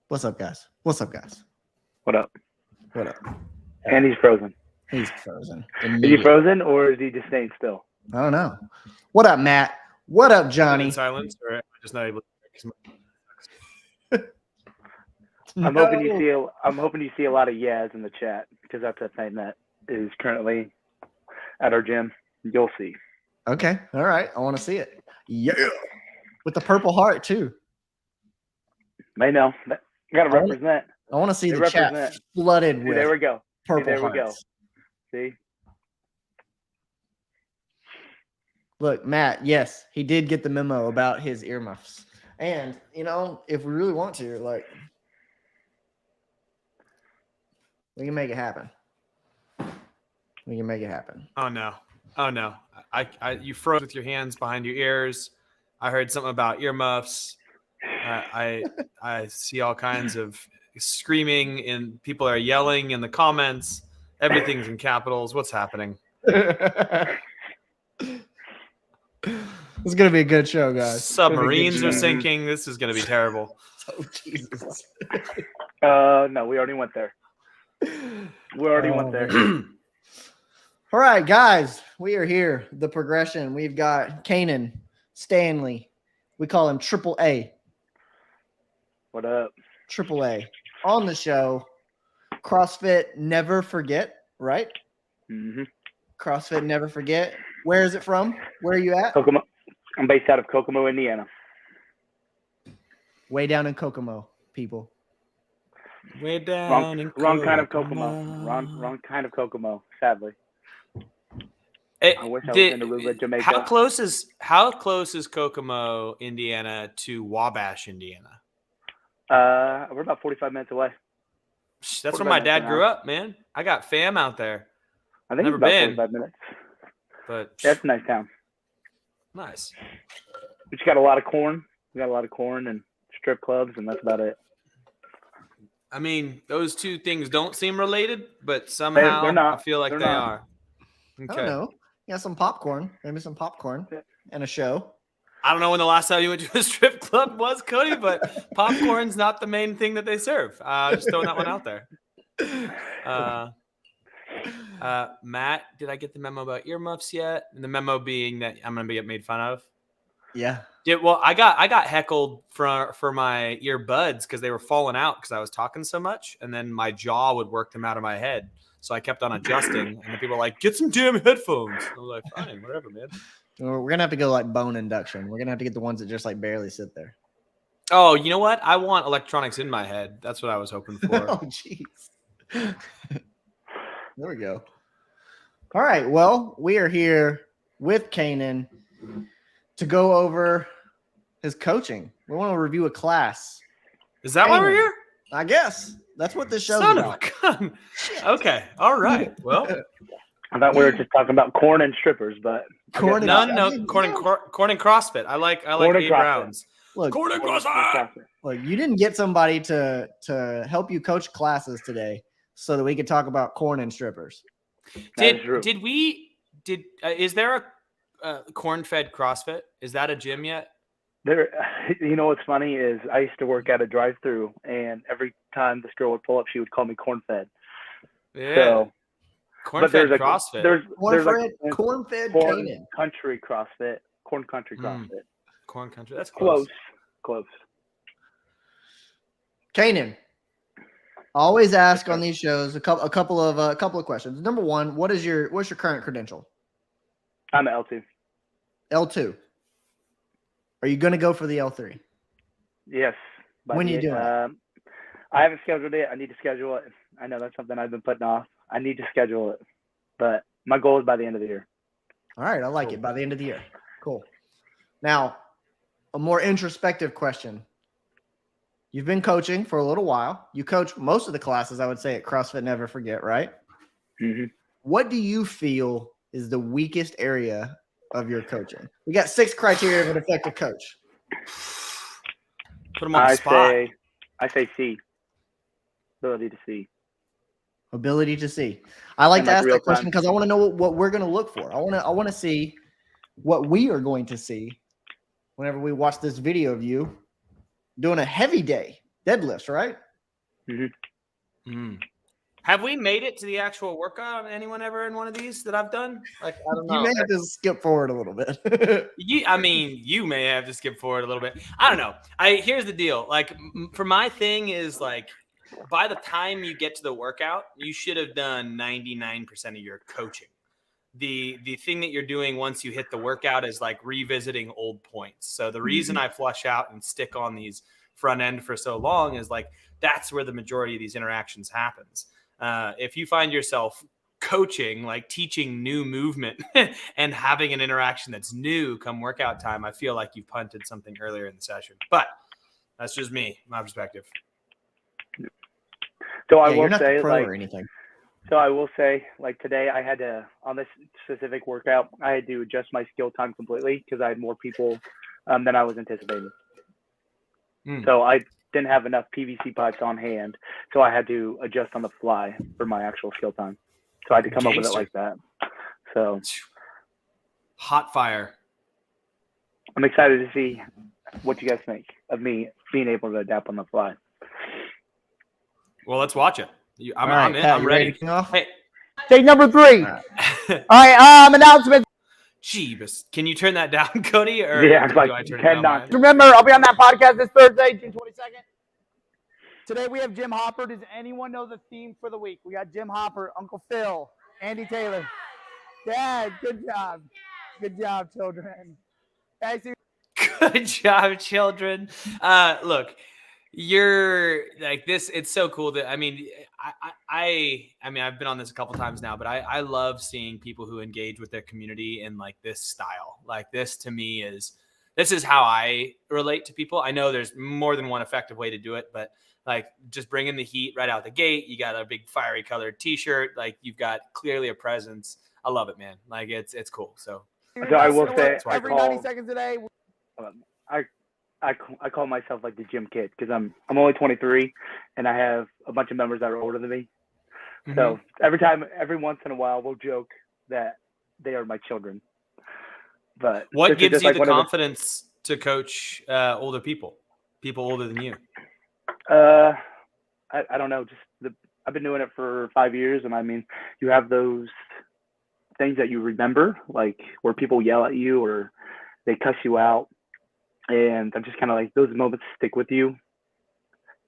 What's up, guys? What's up, guys? What up? What up? And he's frozen. He's frozen. Is he frozen or is he just staying still? I don't know. What up, Matt? What up, Johnny? Silence, or I'm just not able to. I'm hoping you see a lot of yes in the chat because that's a thing that is currently at our gym. You'll see. Okay. All right. I want to see it. Yeah. With the purple heart too. I know. Got to represent. I want to see the chat flooded with. There we go. Purple there we hearts. go. See. Look, Matt. Yes, he did get the memo about his earmuffs, and if we really want to, like, we can make it happen. We can make it happen. Oh no! You froze with your hands behind your ears. I heard something about earmuffs. I see all kinds of screaming and people are yelling in the comments. Everything's in capitals. What's happening? It's gonna be a good show, guys. Submarines are sinking. This is gonna be terrible. Oh Jesus! No, we already went there. All right, guys, we are here. The progression. We've got Canaan, Stanley. We call him Triple A. What up? Triple A on the show. CrossFit Never Forget, right? Mm-hmm. CrossFit Never Forget. Where is it from? Where are you at? Kokomo. I'm based out of Kokomo, Indiana. Way down in Kokomo, people. Way down in Kokomo. Wrong kind of Kokomo. Wrong kind of Kokomo, sadly. I wish I was in Aruba, Jamaica. How close is Kokomo, Indiana to Wabash, Indiana? We're about 45 minutes away. That's where my dad grew up, man. I got fam out there. I think it's about 45 minutes. But that's a nice town. Nice. We just got a lot of corn. We got a lot of corn and strip clubs, and that's about it. I mean, those two things don't seem related, but somehow I feel like they are. Okay. I don't know. Yeah, some popcorn. Maybe some popcorn and a show. I don't know when the last time you went to a strip club was, Cody, but popcorn's not the main thing that they serve. Just throwing that one out there. Matt, did I get the memo about earmuffs yet? And the memo being that I'm going to get made fun of? Yeah. Yeah. Well, I got heckled for my earbuds because they were falling out because I was talking so much, and then my jaw would work them out of my head. So I kept on adjusting, and the people were like, "Get some damn headphones." I was like, "Fine, whatever, man." We're gonna have to go like bone induction. We're gonna have to get the ones that just like barely sit there. Oh, you know what? I want electronics in my head. That's what I was hoping for. Oh, jeez. There we go. All right. Well, we are here with Canaan to go over his coaching. We want to review a class. Is that why we're here? I guess that's what this show's about. Son of a gun. Okay. All right. Well, I thought we were just talking about corn and strippers, but corn and CrossFit. I like A. Browns. Look, corn and CrossFit. Look, you didn't get somebody to help you coach classes today so that we could talk about corn and strippers. Is there a corn-fed CrossFit? Is that a gym yet? There, you know what's funny is I used to work at a drive-through, and every time this girl would pull up, she would call me corn-fed. Yeah. So, corn-fed CrossFit. There's corn-fed corn Canaan. country CrossFit. Corn country CrossFit. Corn country. That's close. Canaan. Always ask on these shows a couple of questions. Number one, what's your current credential? I'm an L2. L2. Are you going to go for the L3? Yes. When are you doing it? I haven't scheduled it. I need to schedule it. I know that's something I've been putting off. I need to schedule it, but my goal is by the end of the year. All right. I like it. By the end of the year. Cool. Now, a more introspective question. You've been coaching for a little while. You coach most of the classes, I would say, at CrossFit Never Forget, right? Mm-hmm. What do you feel is the weakest area of your coaching? We got 6 criteria of an effective coach. Put them on the spot. I say C. Ability to see. Ability to see. I like In, to like, ask real that question time. because I want to know what we're going to look for. I want to see what we are going to see whenever we watch this video of you doing a heavy day deadlifts, right? Have we made it to the actual workout? Anyone ever in one of these that I've done? Like, I don't know. You may have to skip forward a little bit. You may have to skip forward a little bit. I don't know. Here's the deal. Like, for my thing is like, by the time you get to the workout, you should have done 99% of your coaching. The thing that you're doing once you hit the workout is like revisiting old points. So the reason I flush out and stick on these front end for so long is like, that's where the majority of these interactions happens. If you find yourself coaching, like teaching new movement and having an interaction that's new come workout time, I feel like you've punted something earlier in the session. But that's just me, my perspective. So I will you're not say, the pro like, or anything. So I will say, like, today I had to, on this specific workout, I had to adjust my skill time completely because I had more people than I was anticipating. So I didn't have enough PVC pipes on hand, so I had to adjust on the fly for my actual skill time. So I had to come up with it like that. So hot fire. I'm excited to see what you guys think of me being able to adapt on the fly. Well, let's watch it. I'm Pat, in. I'm ready. To kick off? Hey. Take number 3. All right. Announcements. Jeebus. Can you turn that down, Cody? Or yeah, do like I turn 10 it knots. down? Remember, I'll be on that podcast this Thursday, June 22nd. Today we have Jim Hopper. Does anyone know the theme for the week? We got Jim Hopper, Uncle Phil, Andy Taylor. Dad, good job. Good job, children. Good job, children. Look, you're like this. It's so cool that I mean, I've been on this a couple times now, but I love seeing people who engage with their community in like this style. Like this to me is how I relate to people. I know there's more than one effective way to do it, but like just bringing the heat right out the gate. You got a big fiery colored T-shirt. Like you've got clearly a presence. I love it, man. Like it's cool. So I will say, every 90 seconds a day. I call myself like the gym kid because I'm only 23 and I have a bunch of members that are older than me. So every once in a while, we'll joke that they are my children. But what gives you the confidence to coach older people older than you? I don't know. I've been doing it for 5 years, and I mean, you have those things that you remember, like where people yell at you or they cuss you out, and I'm just kind of like those moments stick with you,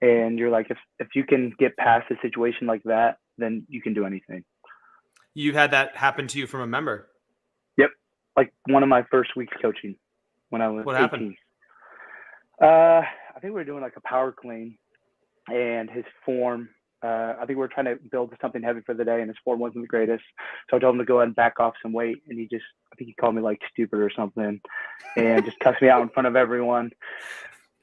and you're like, if you can get past a situation like that, then you can do anything. You've had that happen to you from a member? Yep, like one of my first weeks coaching when I was 18. Happened? I think we were doing like a power clean, and his form. I think we were trying to build something heavy for the day, and his form wasn't the greatest. So I told him to go ahead and back off some weight, and I think he called me like stupid or something, and just cussed me out in front of everyone.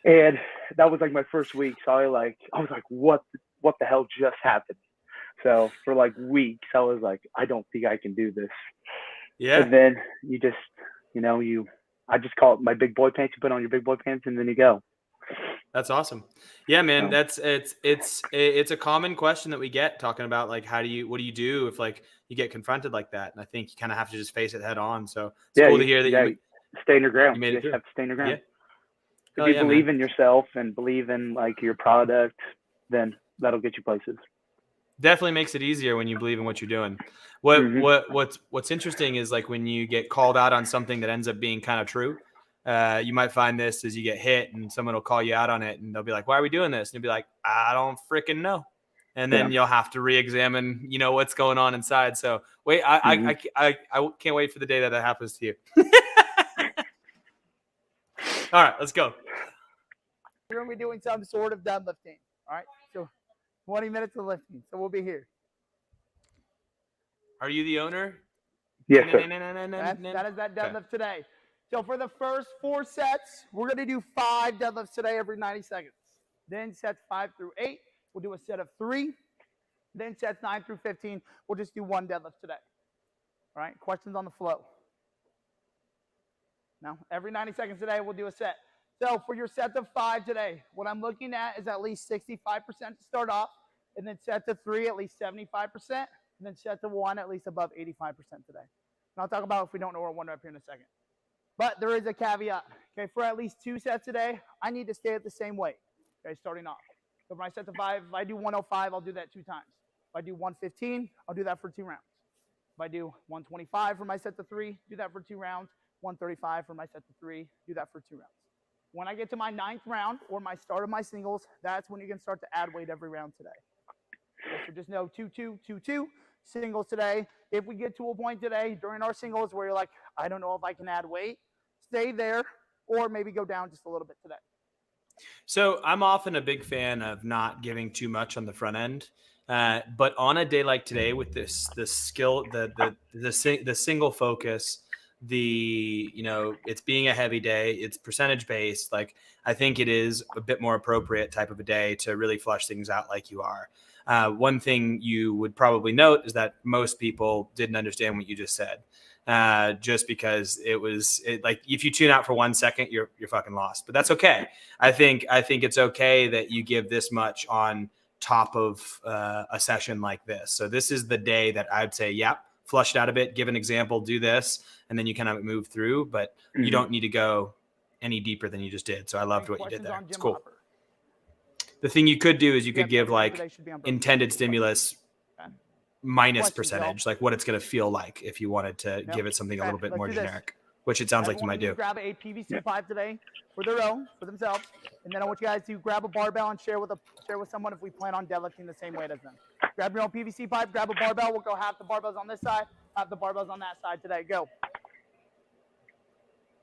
And that was like my first week. So I was like, what the hell just happened? So for like weeks, I was like, I don't think I can do this. Yeah. And then you just, I just call it my big boy pants. You put on your big boy pants, and then you go. That's awesome. Yeah, man. It's a common question that we get talking about like what do you do if like you get confronted like that? And I think you kind of have to just face it head on. So it's cool to hear that you stand your ground. You just have to stand your ground. Yeah. If you believe in yourself and believe in like your product, then that'll get you places. Definitely makes it easier when you believe in what you're doing. What's interesting is like when you get called out on something that ends up being kind of true. You might find this as you get hit and someone will call you out on it and they'll be like, why are we doing this? And you'll be like, I don't freaking know. And then you'll have to re-examine, what's going on inside. So wait, I can't wait for the day that happens to you. All right, let's go. We're going to be doing some sort of deadlifting. All right. So 20 minutes of lifting. So we'll be here. Are you the owner? Yes, sir. That is that deadlift today. So for the first 4 sets, we're going to do 5 deadlifts today every 90 seconds. Then sets 5 through 8, we'll do a set of 3. Then sets 9 through 15, we'll just do 1 deadlift today. All right, questions on the flow? No, every 90 seconds today, we'll do a set. So for your sets of 5 today, what I'm looking at is at least 65% to start off, and then set to 3 at least 75%, and then set to 1 at least above 85% today. And I'll talk about if we don't know our 1 rep here in a second. But there is a caveat. Okay, for at least 2 sets today, I need to stay at the same weight. Okay, starting off. So for my set to 5, if I do 105, I'll do that 2 times. If I do 115, I'll do that for 2 rounds. If I do 125 for my set to 3, do that for 2 rounds. 135 for my set to 3, do that for 2 rounds. When I get to my 9th round or my start of my singles, that's when you can start to add weight every round today. Okay, so just know 2-2, 2-2 singles today. If we get to a point today during our singles where you're like, I don't know if I can add weight, stay there or maybe go down just a little bit today. So I'm often a big fan of not giving too much on the front end. But on a day like today with the skill, the single focus, it's being a heavy day, it's percentage based. Like, I think it is a bit more appropriate type of a day to really flush things out like you are. One thing you would probably note is that most people didn't understand what you just said. Just because like if you tune out for 1 second, you're fucking lost, but that's okay. I think it's okay that you give this much on top of a session like this. So this is the day that I'd say, yep, flush it out a bit, give an example, do this, and then you kind of move through, but you don't need to go any deeper than you just did. So I loved what you did there. It's cool. The thing you could do is you could give like intended stimulus minus percentage, like what it's going to feel like if you wanted to give it something a little bit more generic, which it sounds like you might do. Grab a PVC 5 today for their own, for themselves, and then I want you guys to grab a barbell and share with someone if we plan on deadlifting the same weight as them. Grab your own PVC pipe, grab a barbell. We'll go half the barbells on this side, half the barbells on that side today. Go.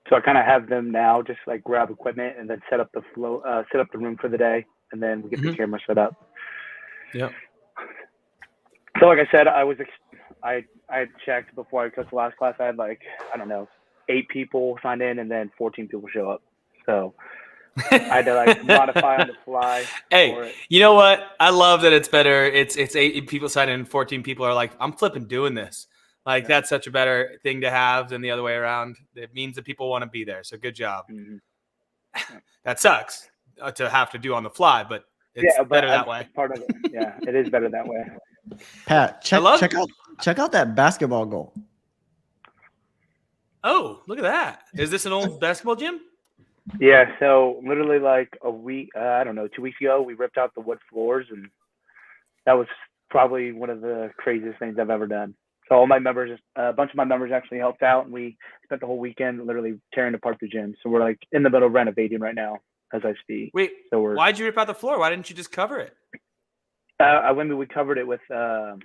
So I kind of have them now just like grab equipment and then set up the room for the day, and then we get the camera set up. Yep. So like I said, I had checked before I took the last class. I had like, I don't know, 8 people signed in and then 14 people show up. So I had to like modify on the fly. Hey, you know what? I love that it's better. It's 8 people sign in, 14 people are like, I'm flipping doing this. Like, that's such a better thing to have than the other way around. It means that people want to be there. So good job. Mm-hmm. That sucks to have to do on the fly, but it's better that way. Part of it. Yeah, it is better that way. Pat, check out that basketball goal. Oh, look at that. Is this an old basketball gym? Yeah, so literally like a week, 2 weeks ago, we ripped out the wood floors, and that was probably one of the craziest things I've ever done. So all my members, a bunch of my members actually helped out, and we spent the whole weekend literally tearing apart the gym. So we're like in the middle of renovating right now as I speak. Wait, so why'd you rip out the floor? Why didn't you just cover it? We covered it with the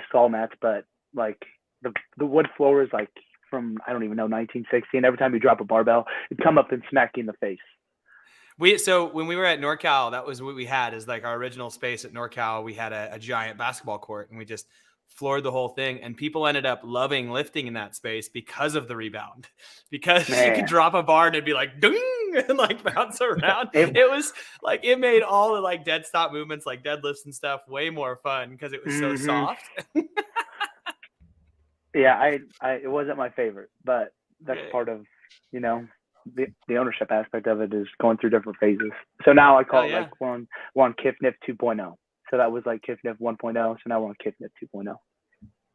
stall mats, but like the wood floor is like from, I don't even know, 1960, and every time you drop a barbell, it'd come up and smack you in the face. So when we were at NorCal, that was what we had, is like our original space at NorCal. We had a giant basketball court, and we just floored the whole thing. And people ended up loving lifting in that space because of the rebound, because you could drop a bar and it'd be like, ding, and like bounce around. It was like, it made all the like dead stop movements, like deadlifts and stuff, way more fun because it was so soft. Yeah, it wasn't my favorite, but that's part of, the ownership aspect of it is going through different phases. So now I call it like we're on KIFNIF 2.0. So that was like KIFNIF 1.0. So now we're on KIFNIF 2.0.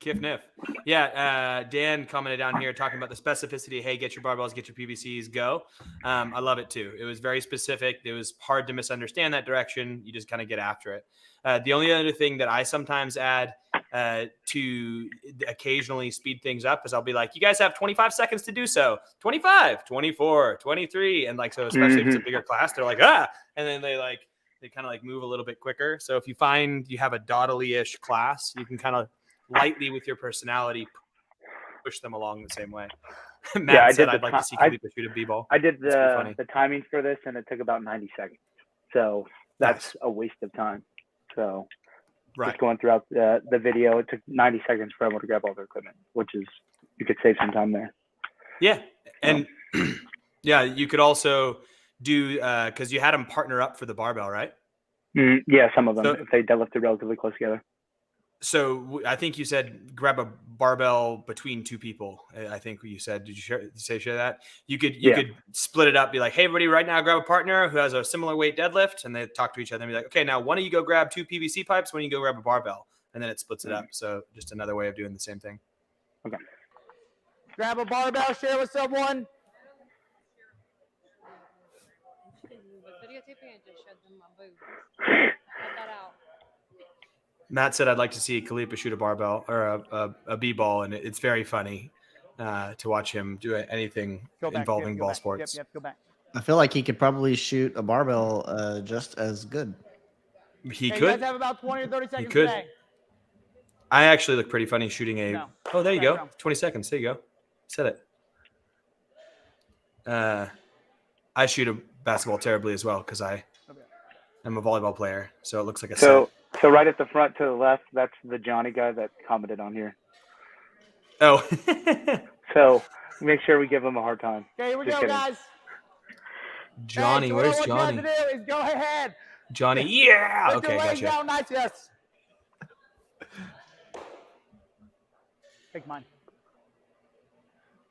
KIFNIF. Yeah. Dan commented down here talking about the specificity. Hey, get your barbells, get your PVCs, go. I love it too. It was very specific. It was hard to misunderstand that direction. You just kind of get after it. The only other thing that I sometimes add to occasionally speed things up is I'll be like, you guys have 25 seconds to do so. 25, 24, 23. And like, so especially if it's a bigger class, they're like, and then they kind of like move a little bit quicker. So if you find you have a dawdly-ish class, you can kind of lightly with your personality push them along the same way. Matt said I'd like to see people shoot a b-ball. I did the timing for this, and it took about 90 seconds. So that's a waste of time. So just going throughout the video, it took 90 seconds for everyone to grab all their equipment, which is, you could save some time there. Yeah. And yeah, you could also do, because you had them partner up for the barbell, right? Yeah, some of them, if they deadlifted relatively close together. So I think you said grab a barbell between two people. I think you said, did you share that? You could split it up, be like, hey, everybody right now grab a partner who has a similar weight deadlift, and they talk to each other and be like, okay, now one of you go grab 2 PVC pipes, one of you go grab a barbell, and then it splits it up. So just another way of doing the same thing. Okay. Grab a barbell, share with someone. Matt said, I'd like to see Khalipa shoot a barbell or a b-ball, and it's very funny to watch him do anything involving ball sports. Yep, go back. I feel like he could probably shoot a barbell just as good. He could. You guys have about 20 or 30 seconds He could. today. I actually look pretty funny shooting a. No. Oh, there you Okay, go. go. 20 seconds. There you go. Said it. I shoot a basketball terribly as well because I am a volleyball player. So it looks like a set. So right at the front to the left, that's the Johnny guy that commented on here. Oh. So make sure we give him a hard time. Okay, here we Just go, kidding. guys. Johnny, Okay, so where's what Johnny? you guys to do is go ahead. Johnny, yeah. Put Okay, your legs gotcha. down nice, yes. Take mine.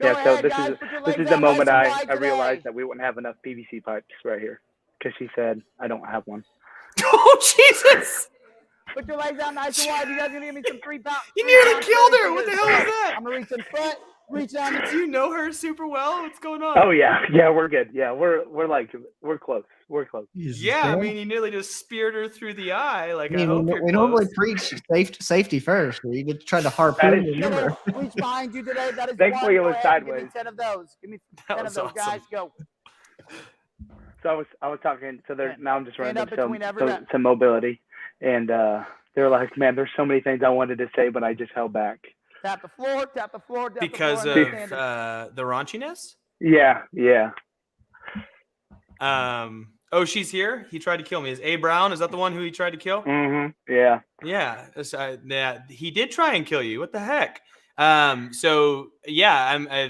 Go Yeah, so ahead, this guys. is Put your this legs is the out nice moment and I wide today. realized that we wouldn't have enough PVC pipes right here because she said I don't have one. Oh, Jesus. Put your legs out nice and wide. You guys gonna give me some 3 pound. You 3 nearly pound killed her. fingers. What the hell is that? I'm gonna reach in front, reach down. Do you know her super well? What's going on? Oh yeah, we're good. Yeah, we're close. We're close. Yeah, I mean, you nearly just speared her through the eye. Like, I hope you're we normally close. preach safety first. You get try to harpoon is the number. Reach behind you today. That is Thankfully, one. it was Go ahead and Give me sideways. 10 of those. Give me That 10 of was those, awesome. guys. Go. So I was talking. So there now I'm just Stand running up into between every rep. some mobility, and they're like, man, there's so many things I wanted to say, but I just held back. Tap the floor. Tap the floor. Tap Because the of floor, and stand up. the raunchiness? Yeah. Oh, she's here. He tried to kill me. Is A Brown? Is that the one who he tried to kill? Yeah. Yeah. Yeah. He did try and kill you. What the heck? So yeah,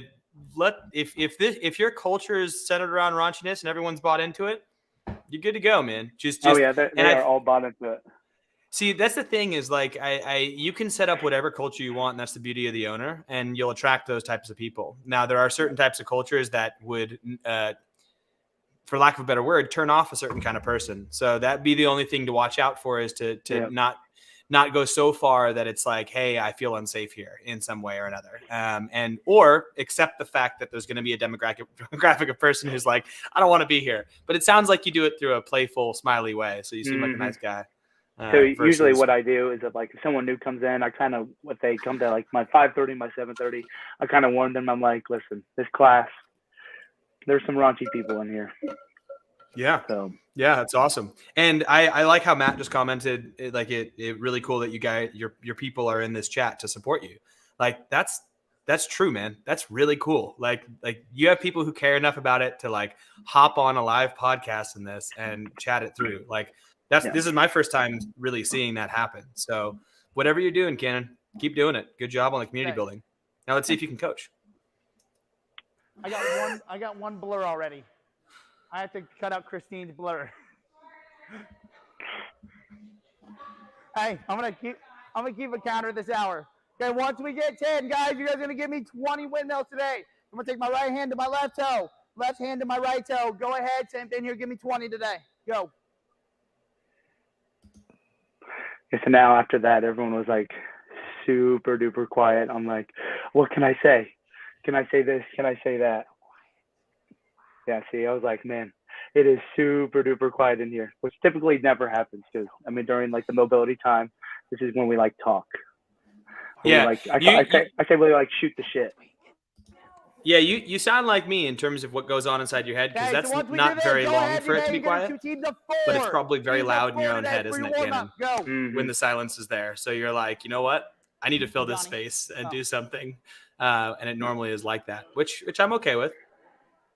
if your culture is centered around raunchiness and everyone's bought into it, you're good to go, man. Just They are all bought into it. See, that's the thing is like you can set up whatever culture you want, and that's the beauty of the owner, and you'll attract those types of people. Now, there are certain types of cultures that would, for lack of a better word, turn off a certain kind of person. So that'd be the only thing to watch out for is to not go so far that it's like, hey, I feel unsafe here in some way or another, or accept the fact that there's going to be a demographic of person who's like, I don't want to be here. But it sounds like you do it through a playful, smiley way. So you seem like a nice guy. So usually what I do is if someone new comes in, I kind of, if they come to like my 5:30, my 7:30, I kind of warn them. I'm like, listen, this class, there's some raunchy people in here. Yeah. So yeah, that's awesome. And I like how Matt just commented, like it really cool that you guys, your people are in this chat to support you. Like that's true, man. That's really cool. Like you have people who care enough about it to like hop on a live podcast in this and chat it through. Like this is my first time really seeing that happen. So whatever you're doing, Canaan, keep doing it. Good job on the community building. Now let's see if you can coach. I got one blur already. I have to cut out Christine's blur. Hey, I'm gonna keep a counter this hour. Okay, once we get 10, guys, you guys are gonna give me 20 windmills today. I'm gonna take my right hand to my left toe, left hand to my right toe. Go ahead, same thing here. Give me 20 today. Go. so now after that, everyone was like super duper quiet. I'm like, what can I say? Can I say this? Can I say that? Yeah, see, I was like, man, it is super duper quiet in here, which typically never happens too. I mean, during like the mobility time, this is when we like talk. Yeah, I say we like shoot the shit. Yeah, you sound like me in terms of what goes on inside your head, because that's not very long for it to be quiet, but it's probably very loud in your own head, isn't it, Canaan? When the silence is there. So you're like, you know what? I need to fill this space and do something. And it normally is like that, which I'm okay with.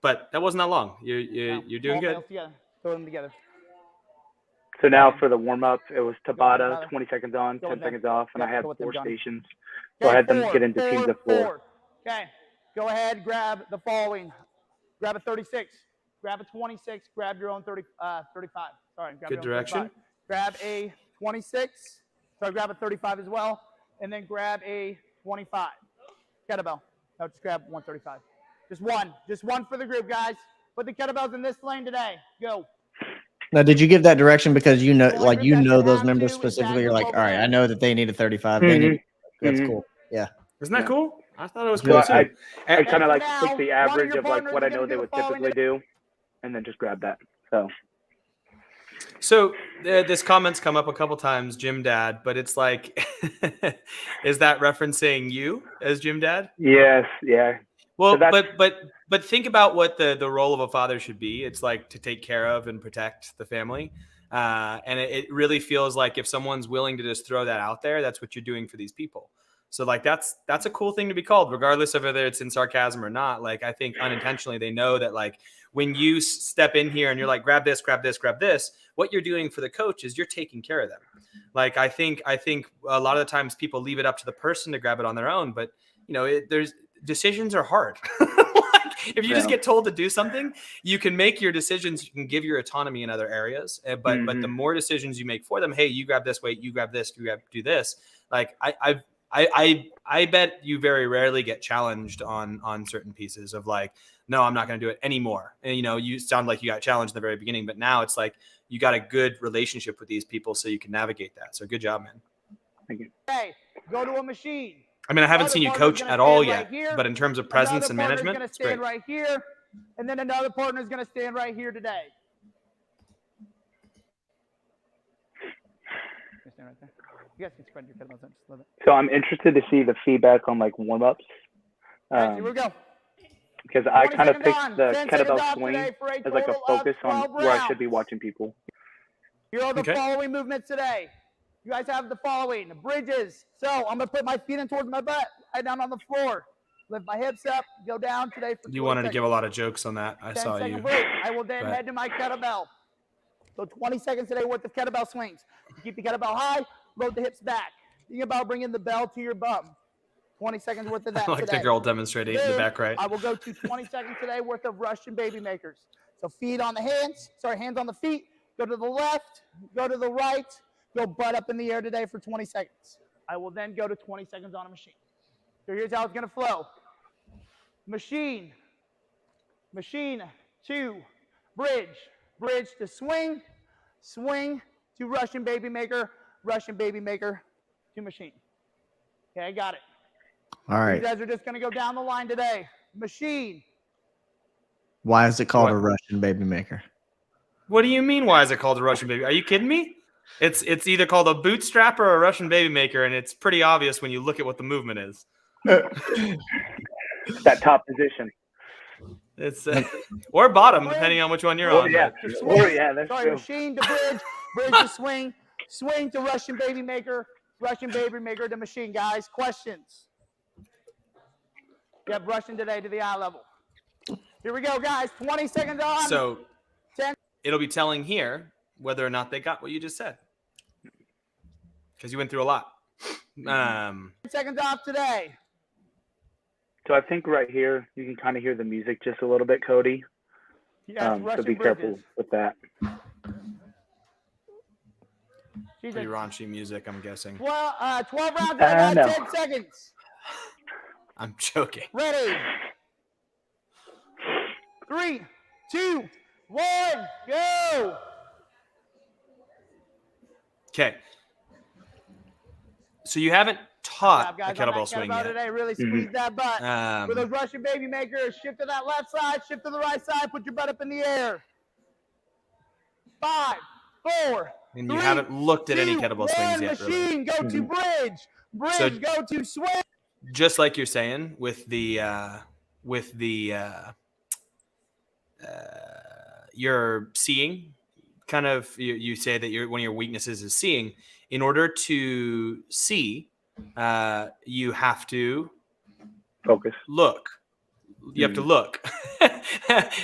But that wasn't that long. You're doing good. Throw them together. So now for the warm-up, it was Tabata, 20 seconds on, 10 seconds off, and I had 4 stations. So I had them get into teams of 4. Okay. Go ahead, grab the following. Grab a 36. Grab a 26. Grab your own 35. Sorry. Grab Good direction. 35. Grab a 26. So I grab a 35 as well, and then grab a 25 kettlebell. No, just grab 135. Just one for the group, guys. Put the kettlebells in this lane today. Go. Now, did you give that direction because you know, The only like group you that know should those have members to is specifically? that You're group like, over all right, there. I know that they need a 35. They need. That's cool. Yeah. Isn't that cool? I thought it was So cool too. I And- kind of for like now, took the one of average your of like partners what is I know gonna they do the would following typically do, and then just grab that. So So this comment's come up a couple times, Gym Dad, but it's like, is that referencing you as Gym Dad? yes, yeah. Well, So that's- but think about what the role of a father should be. It's like to take care of and protect the family. And it really feels like if someone's willing to just throw that out there, that's what you're doing for these people. So like that's a cool thing to be called, regardless of whether it's in sarcasm or not. Like I think unintentionally they know that like when you step in here and you're like grab this, grab this, grab this, what you're doing for the coach is you're taking care of them. Like I think a lot of the times people leave it up to the person to grab it on their own, but you know there's decisions are hard. Like, if you just get told to do something, you can make your decisions. You can give your autonomy in other areas, but the more decisions you make for them, hey, you grab this weight, you grab this, you do this. Like I bet you very rarely get challenged on certain pieces of like, no, I'm not going to do it anymore. And you know, you sound like you got challenged in the very beginning, but now it's like you got a good relationship with these people, so you can navigate that. So good job, man. Thank you. Okay, go to a machine. I mean, I haven't seen you coach at all yet, but in terms of presence and management, going to it's great. stand right here, and then another partner is going to stand right here today. Stand right there. You guys can spread your kettlebells out just a little bit. So I'm interested to see the feedback on like warm-ups. Guys, here we go. Because I 20 kind of seconds picked on. the 10 seconds kettlebell off swing today for a as like a total of focus on 12 where I should be rounds. watching people. Here are the Okay. following movements today. You guys have the following: bridges. So I'm going to put my feet in towards my butt, right down on the floor. Lift my hips up, go down today for 20 You wanted to seconds. give a lot of jokes on that. I 10 saw second you. break. I will then Go ahead. head to my kettlebell. So 20 seconds today worth of kettlebell swings. You keep the kettlebell high, load the hips back. Think about bringing the bell to your bum. 20 seconds worth of that Like today. the girl demonstrating in the back right. I will go to 20 seconds today worth of Russian baby makers. So feet on the hands, hands on the feet, go to the left, go to the right, go butt up in the air today for 20 seconds. I will then go to 20 seconds on a machine. So here's how it's going to flow. Machine to bridge to swing to Russian baby maker to machine. Okay, I got it. All right. You guys are just going to go down the line today. Machine. Why is it called What? a Russian baby maker? What do you mean? Why is it called a Russian baby? Are you kidding me? It's either called a bootstrapper or a Russian baby maker, and it's pretty obvious when you look at what the movement is. That top position. It's or bottom, depending on which one you're on. Yeah. but- Oh, yeah, that's true. Machine to bridge to swing to Russian baby maker to machine, guys. Questions? You have Russian today to the eye level. Here we go, guys. 20 seconds on. So 10. it'll be telling here whether or not they got what you just said, because you went through a lot. 10 seconds off today. So I think right here you can kind of hear the music just a little bit, Cody. Yes, So Russian be careful bridges. with that. She's Pretty a raunchy music, I'm guessing. 12 rounds. I got no. 10 seconds. I'm joking. Ready? 3, 2, 1, go. Okay. So you haven't taught Guys, a kettlebell on swing that kettlebell yet. today. Really squeeze that butt. For those Russian baby makers, shift to that left side, shift to the right side, put your butt up in the air. 5, 4, And 3, you haven't looked at any 2, kettlebell swings yet, really. Machine, go to bridge, So- go to swing. Just like you're saying with the you're seeing, kind of you say that one of your weaknesses is seeing. In order to see, you have to Focus. look. You have to look,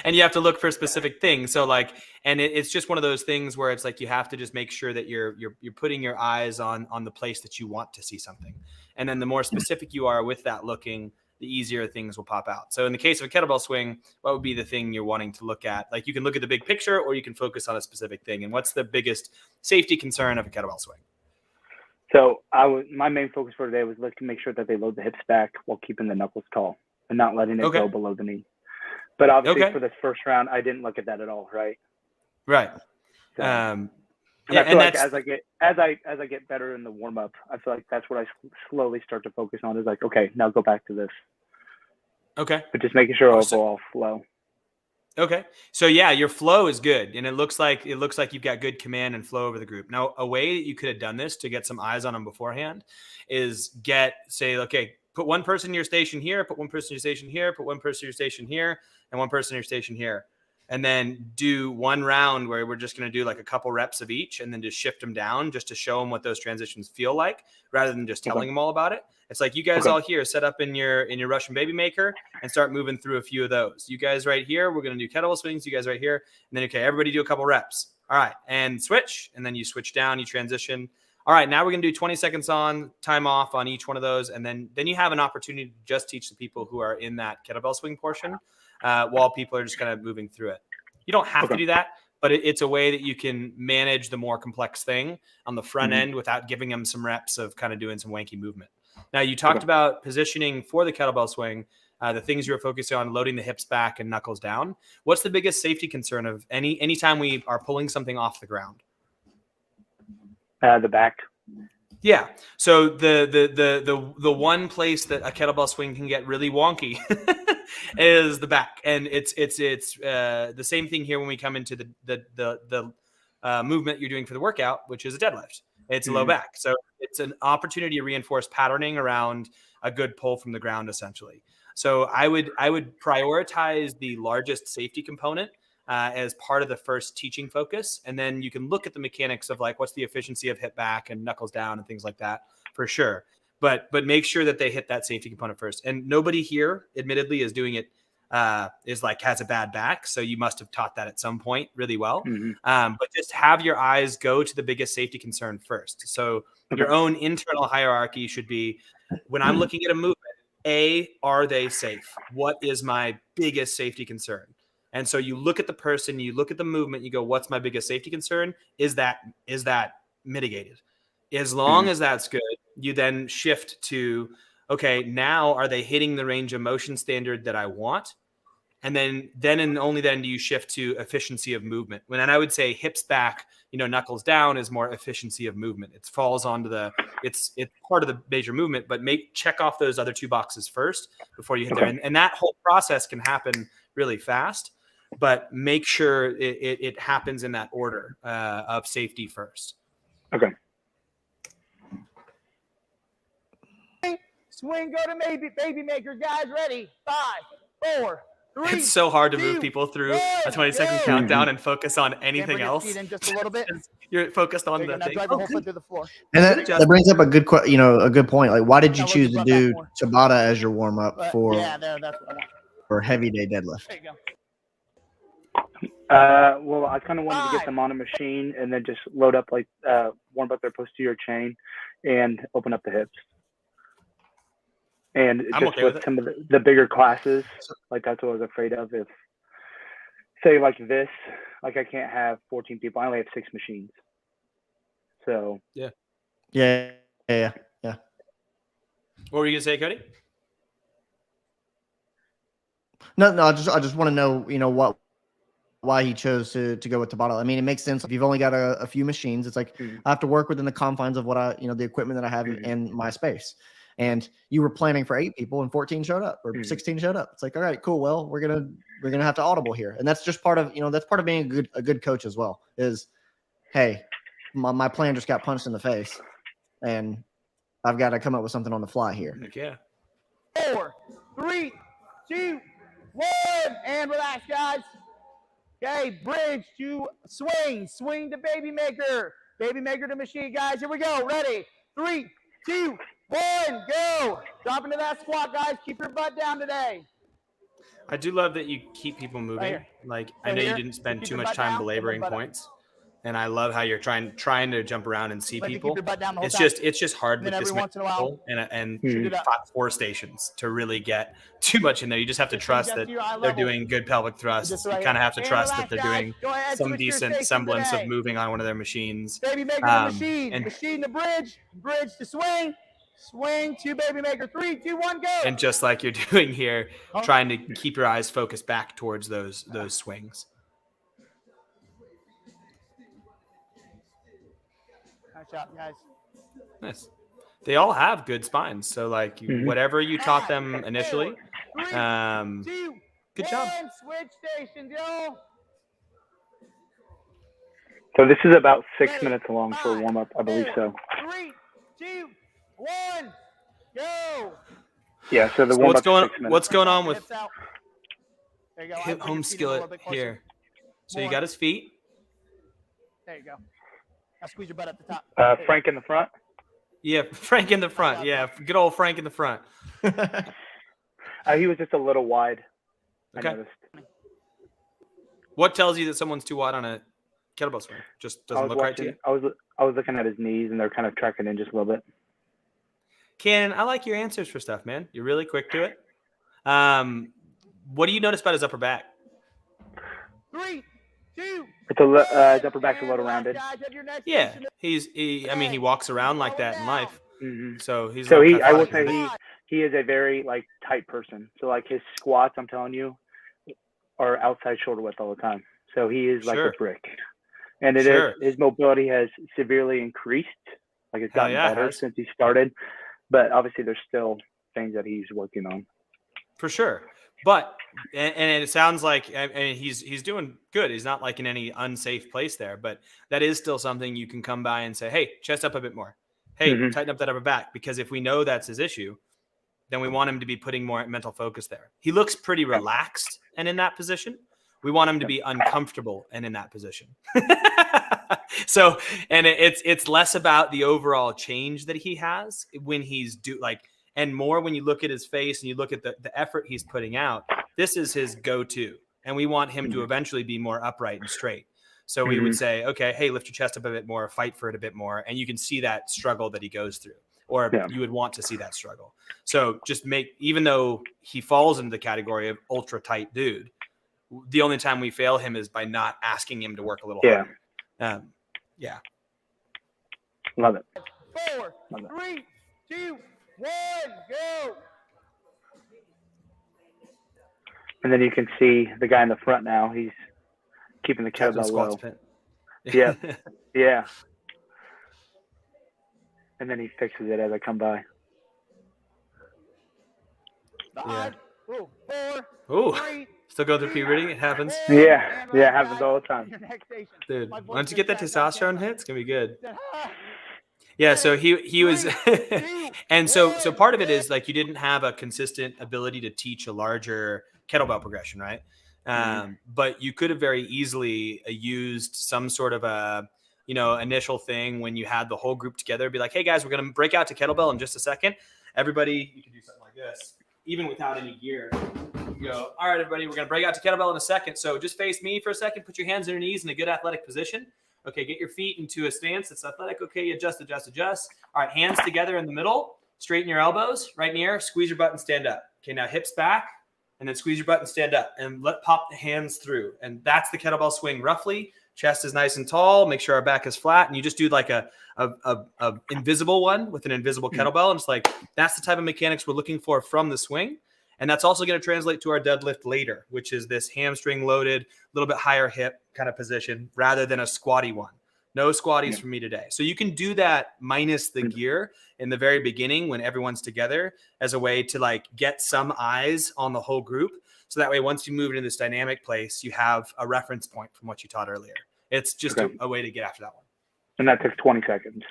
and you have to look for specific things. So like, and it's just one of those things where it's like you have to just make sure that you're putting your eyes on the place that you want to see something, and then the more specific you are with that looking, the easier things will pop out. So in the case of a kettlebell swing, what would be the thing you're wanting to look at? Like you can look at the big picture, or you can focus on a specific thing. And what's the biggest safety concern of a kettlebell swing? So my main focus for today was to make sure that they load the hips back while keeping the knuckles tall and not letting it go below the knee. But obviously for this first round, I didn't look at that at all, right? Right. So, And I feel like that's as I get better in the warm up, I feel like that's what I slowly start to focus on. Is like, okay, now go back to this. okay. But just making sure overall flow. Okay. So yeah, your flow is good. And it looks like you've got good command and flow over the group. Now, a way that you could have done this to get some eyes on them beforehand is say, okay, put one person in your station here, put one person in your station here, put one person in your station here, and one person in your station here. And then do one round where we're just going to do like a couple reps of each and then just shift them down just to show them what those transitions feel like rather than just telling them all about it. It's like you guys all here set up in your Russian baby maker and start moving through a few of those. You guys right here, we're going to do kettlebell swings. You guys right here. And then, okay, everybody do a couple reps. All right. And switch. And then you switch down, you transition. All right. Now we're going to do 20 seconds on, time off on each one of those. And then you have an opportunity to just teach the people who are in that kettlebell swing portion while people are just kind of moving through it. You don't have to do that, but it's a way that you can manage the more complex thing on the front end without giving them some reps of kind of doing some wanky movement. Now, you talked about positioning for the kettlebell swing, the things you're focusing on, loading the hips back and knuckles down. What's the biggest safety concern of anytime we are pulling something off the ground? The back. Yeah. So the one place that a kettlebell swing can get really wonky is the back, and it's the same thing here when we come into the movement you're doing for the workout, which is a deadlift. It's a low back, so it's an opportunity to reinforce patterning around a good pull from the ground, essentially. So I would prioritize the largest safety component as part of the first teaching focus. And then you can look at the mechanics of like, what's the efficiency of hip back and knuckles down and things like that for sure. But make sure that they hit that safety component first. And nobody here, admittedly, is doing it, has a bad back. So you must have taught that at some point really well. But just have your eyes go to the biggest safety concern first. So your own internal hierarchy should be, when I'm looking at a movement, are they safe? What is my biggest safety concern? And so you look at the person, you look at the movement, you go, what's my biggest safety concern? Is that mitigated? As long as that's good, you then shift to, okay, now are they hitting the range of motion standard that I want? And then and only then do you shift to efficiency of movement. And I would say hips back, knuckles down is more efficiency of movement. It falls onto it's part of the major movement, but check off those other two boxes first before you hit there. And that whole process can happen really fast, but make sure it happens in that order of safety first. Okay. Swing, go to baby maker, guys. Ready? 5, 4, 3. It's so hard to move people through a 20-second countdown and focus on anything else. In just a little bit. You're focused on the thing. Drive your whole foot through the floor. And that brings up a good point. Like, why did you choose to do Tabata as your warm up that's what I want. for heavy day deadlift? There you go. Well, I kind of wanted to get them on a machine and then just load up, warm up their posterior chain and open up the hips. And just with some of the bigger classes, that's what I was afraid of. If, say, like this, I can't have 14 people. I only have 6 machines. So. Yeah. What were you going to say, Cody? No, I just want to know, why he chose to go with Tabata. I mean, it makes sense. If you've only got a few machines, it's like I have to work within the confines of what the equipment that I have in my space. And you were planning for 8 people and 14 showed up or 16 showed up. It's like, all right, cool. Well, we're going to have to audible here. And that's just part of, that's part of being a good coach as well is, hey, my plan just got punched in the face and I've got to come up with something on the fly here. Yeah. 4, 3, 2, 1, and relax, guys. Okay, bridge to swing to baby maker to machine, guys. Here we go. Ready? 3, 2, 1, go. Drop into that squat, guys. Keep your butt down today. I do love that you keep people moving. Right I know you didn't spend too much time belaboring points. and I love how you're trying to jump around and see But you people. keep your butt down the whole It's time. just hard And with then this every many once in a while, people and shoot it up. 4 stations to really get too much in there. You just have to Just bring trust depth that to your eye they're level. doing good pelvic thrusts. Just You right kind of here. have to And trust relax, that they're guys. doing Go ahead, some switch your decent station semblance of today. moving on one of their machines. Baby maker the machine. and- Machine to bridge. Bridge to swing. Swing to baby maker. 3, 2, 1, go. And just like you're doing here, trying to keep your eyes focused back towards those swings. Nice job, guys. Nice. They all have good spines. So like whatever you taught them 4, initially, 3, 2, good job. 1, switch stations, yo. So this is about 6 Ready, minutes long for a 5, warm-up, I believe 4, so. 3, 2, 1, go. Yeah, so the So warm-up is 6 minutes. what's going on Hips with out. There you go. hip Bring your home feet in a little skillet bit closer. here? So you More. got his feet. There you go. Now squeeze your butt at the top. Frank in the front. Yeah, Frank in the front. Yeah, good old Frank in the front. He was just a little wide. Okay. I noticed. What tells you that someone's too wide on a kettlebell swing? Just doesn't look right to you? I was looking at his knees, and they're kind of tracking in just a little bit. Cannon, I like your answers for stuff, man. You're really quick to it. What do you notice about his upper back? 3, 2. It's his upper back's a little rounded. Yeah, he walks around like that in life. Mm-hmm. So he's. So not I will cutthroat. say he is a very like tight person. So like his squats, I'm telling you, are outside shoulder width all the time. So he is like Sure. a brick. And his mobility has severely increased. Like it's gotten better since he started. But obviously there's still things that he's working on. For sure. But and it sounds like he's doing good. He's not like in any unsafe place there, but that is still something you can come by and say, hey, chest up a bit more. Hey, tighten up that upper back. Because if we know that's his issue, then we want him to be putting more mental focus there. He looks pretty relaxed and in that position. We want him to be uncomfortable and in that position. So, and it's less about the overall change that he has when he's and more when you look at his face and you look at the effort he's putting out. This is his go-to, and we want him to eventually be more upright and straight. So we would say, okay, hey, lift your chest up a bit more, fight for it a bit more, and you can see that struggle that he goes through, or you would want to see that struggle. So just even though he falls into the category of ultra tight dude, the only time we fail him is by not asking him to work a little harder. Yeah. Love it. 4, 3, 2, 1, go. And then you can see the guy in the front now. He's keeping the kettlebell low. Yeah. Yeah. And then he fixes it as I come by. 5, 4, Ooh. 3. Still go through puberty. It happens. Yeah. Yeah, it happens all the time. Your next station. Dude, My voice once you get that just got testosterone down. hit, it's going to be good. Said, Yeah, so he was and so part of it is like you didn't have a consistent ability to teach a larger kettlebell progression, right? But you could have very easily used some sort of a initial thing when you had the whole group together. Be like, hey guys, we're gonna break out to kettlebell in just a second. Everybody, you can do something like this, even without any gear. You go, all right, everybody, we're gonna break out to kettlebell in a second. So just face me for a second. Put your hands on your knees in a good athletic position. Okay, get your feet into a stance that's athletic. Okay, adjust. All right, hands together in the middle. Straighten your elbows right near. Squeeze your butt and stand up. Okay, now hips back, and then squeeze your butt and stand up. And pop the hands through. And that's the kettlebell swing roughly. Chest is nice and tall. Make sure our back is flat. And you just do like a invisible one with an invisible kettlebell. And it's like, that's the type of mechanics we're looking for from the swing. And that's also going to translate to our deadlift later, which is this hamstring loaded, a little bit higher hip kind of position rather than a squatty one. No squatties for me today. So you can do that minus the gear in the very beginning when everyone's together as a way to like get some eyes on the whole group. So that way, once you move into this dynamic place, you have a reference point from what you taught earlier. It's just a way to get after that one. And that took 20 seconds.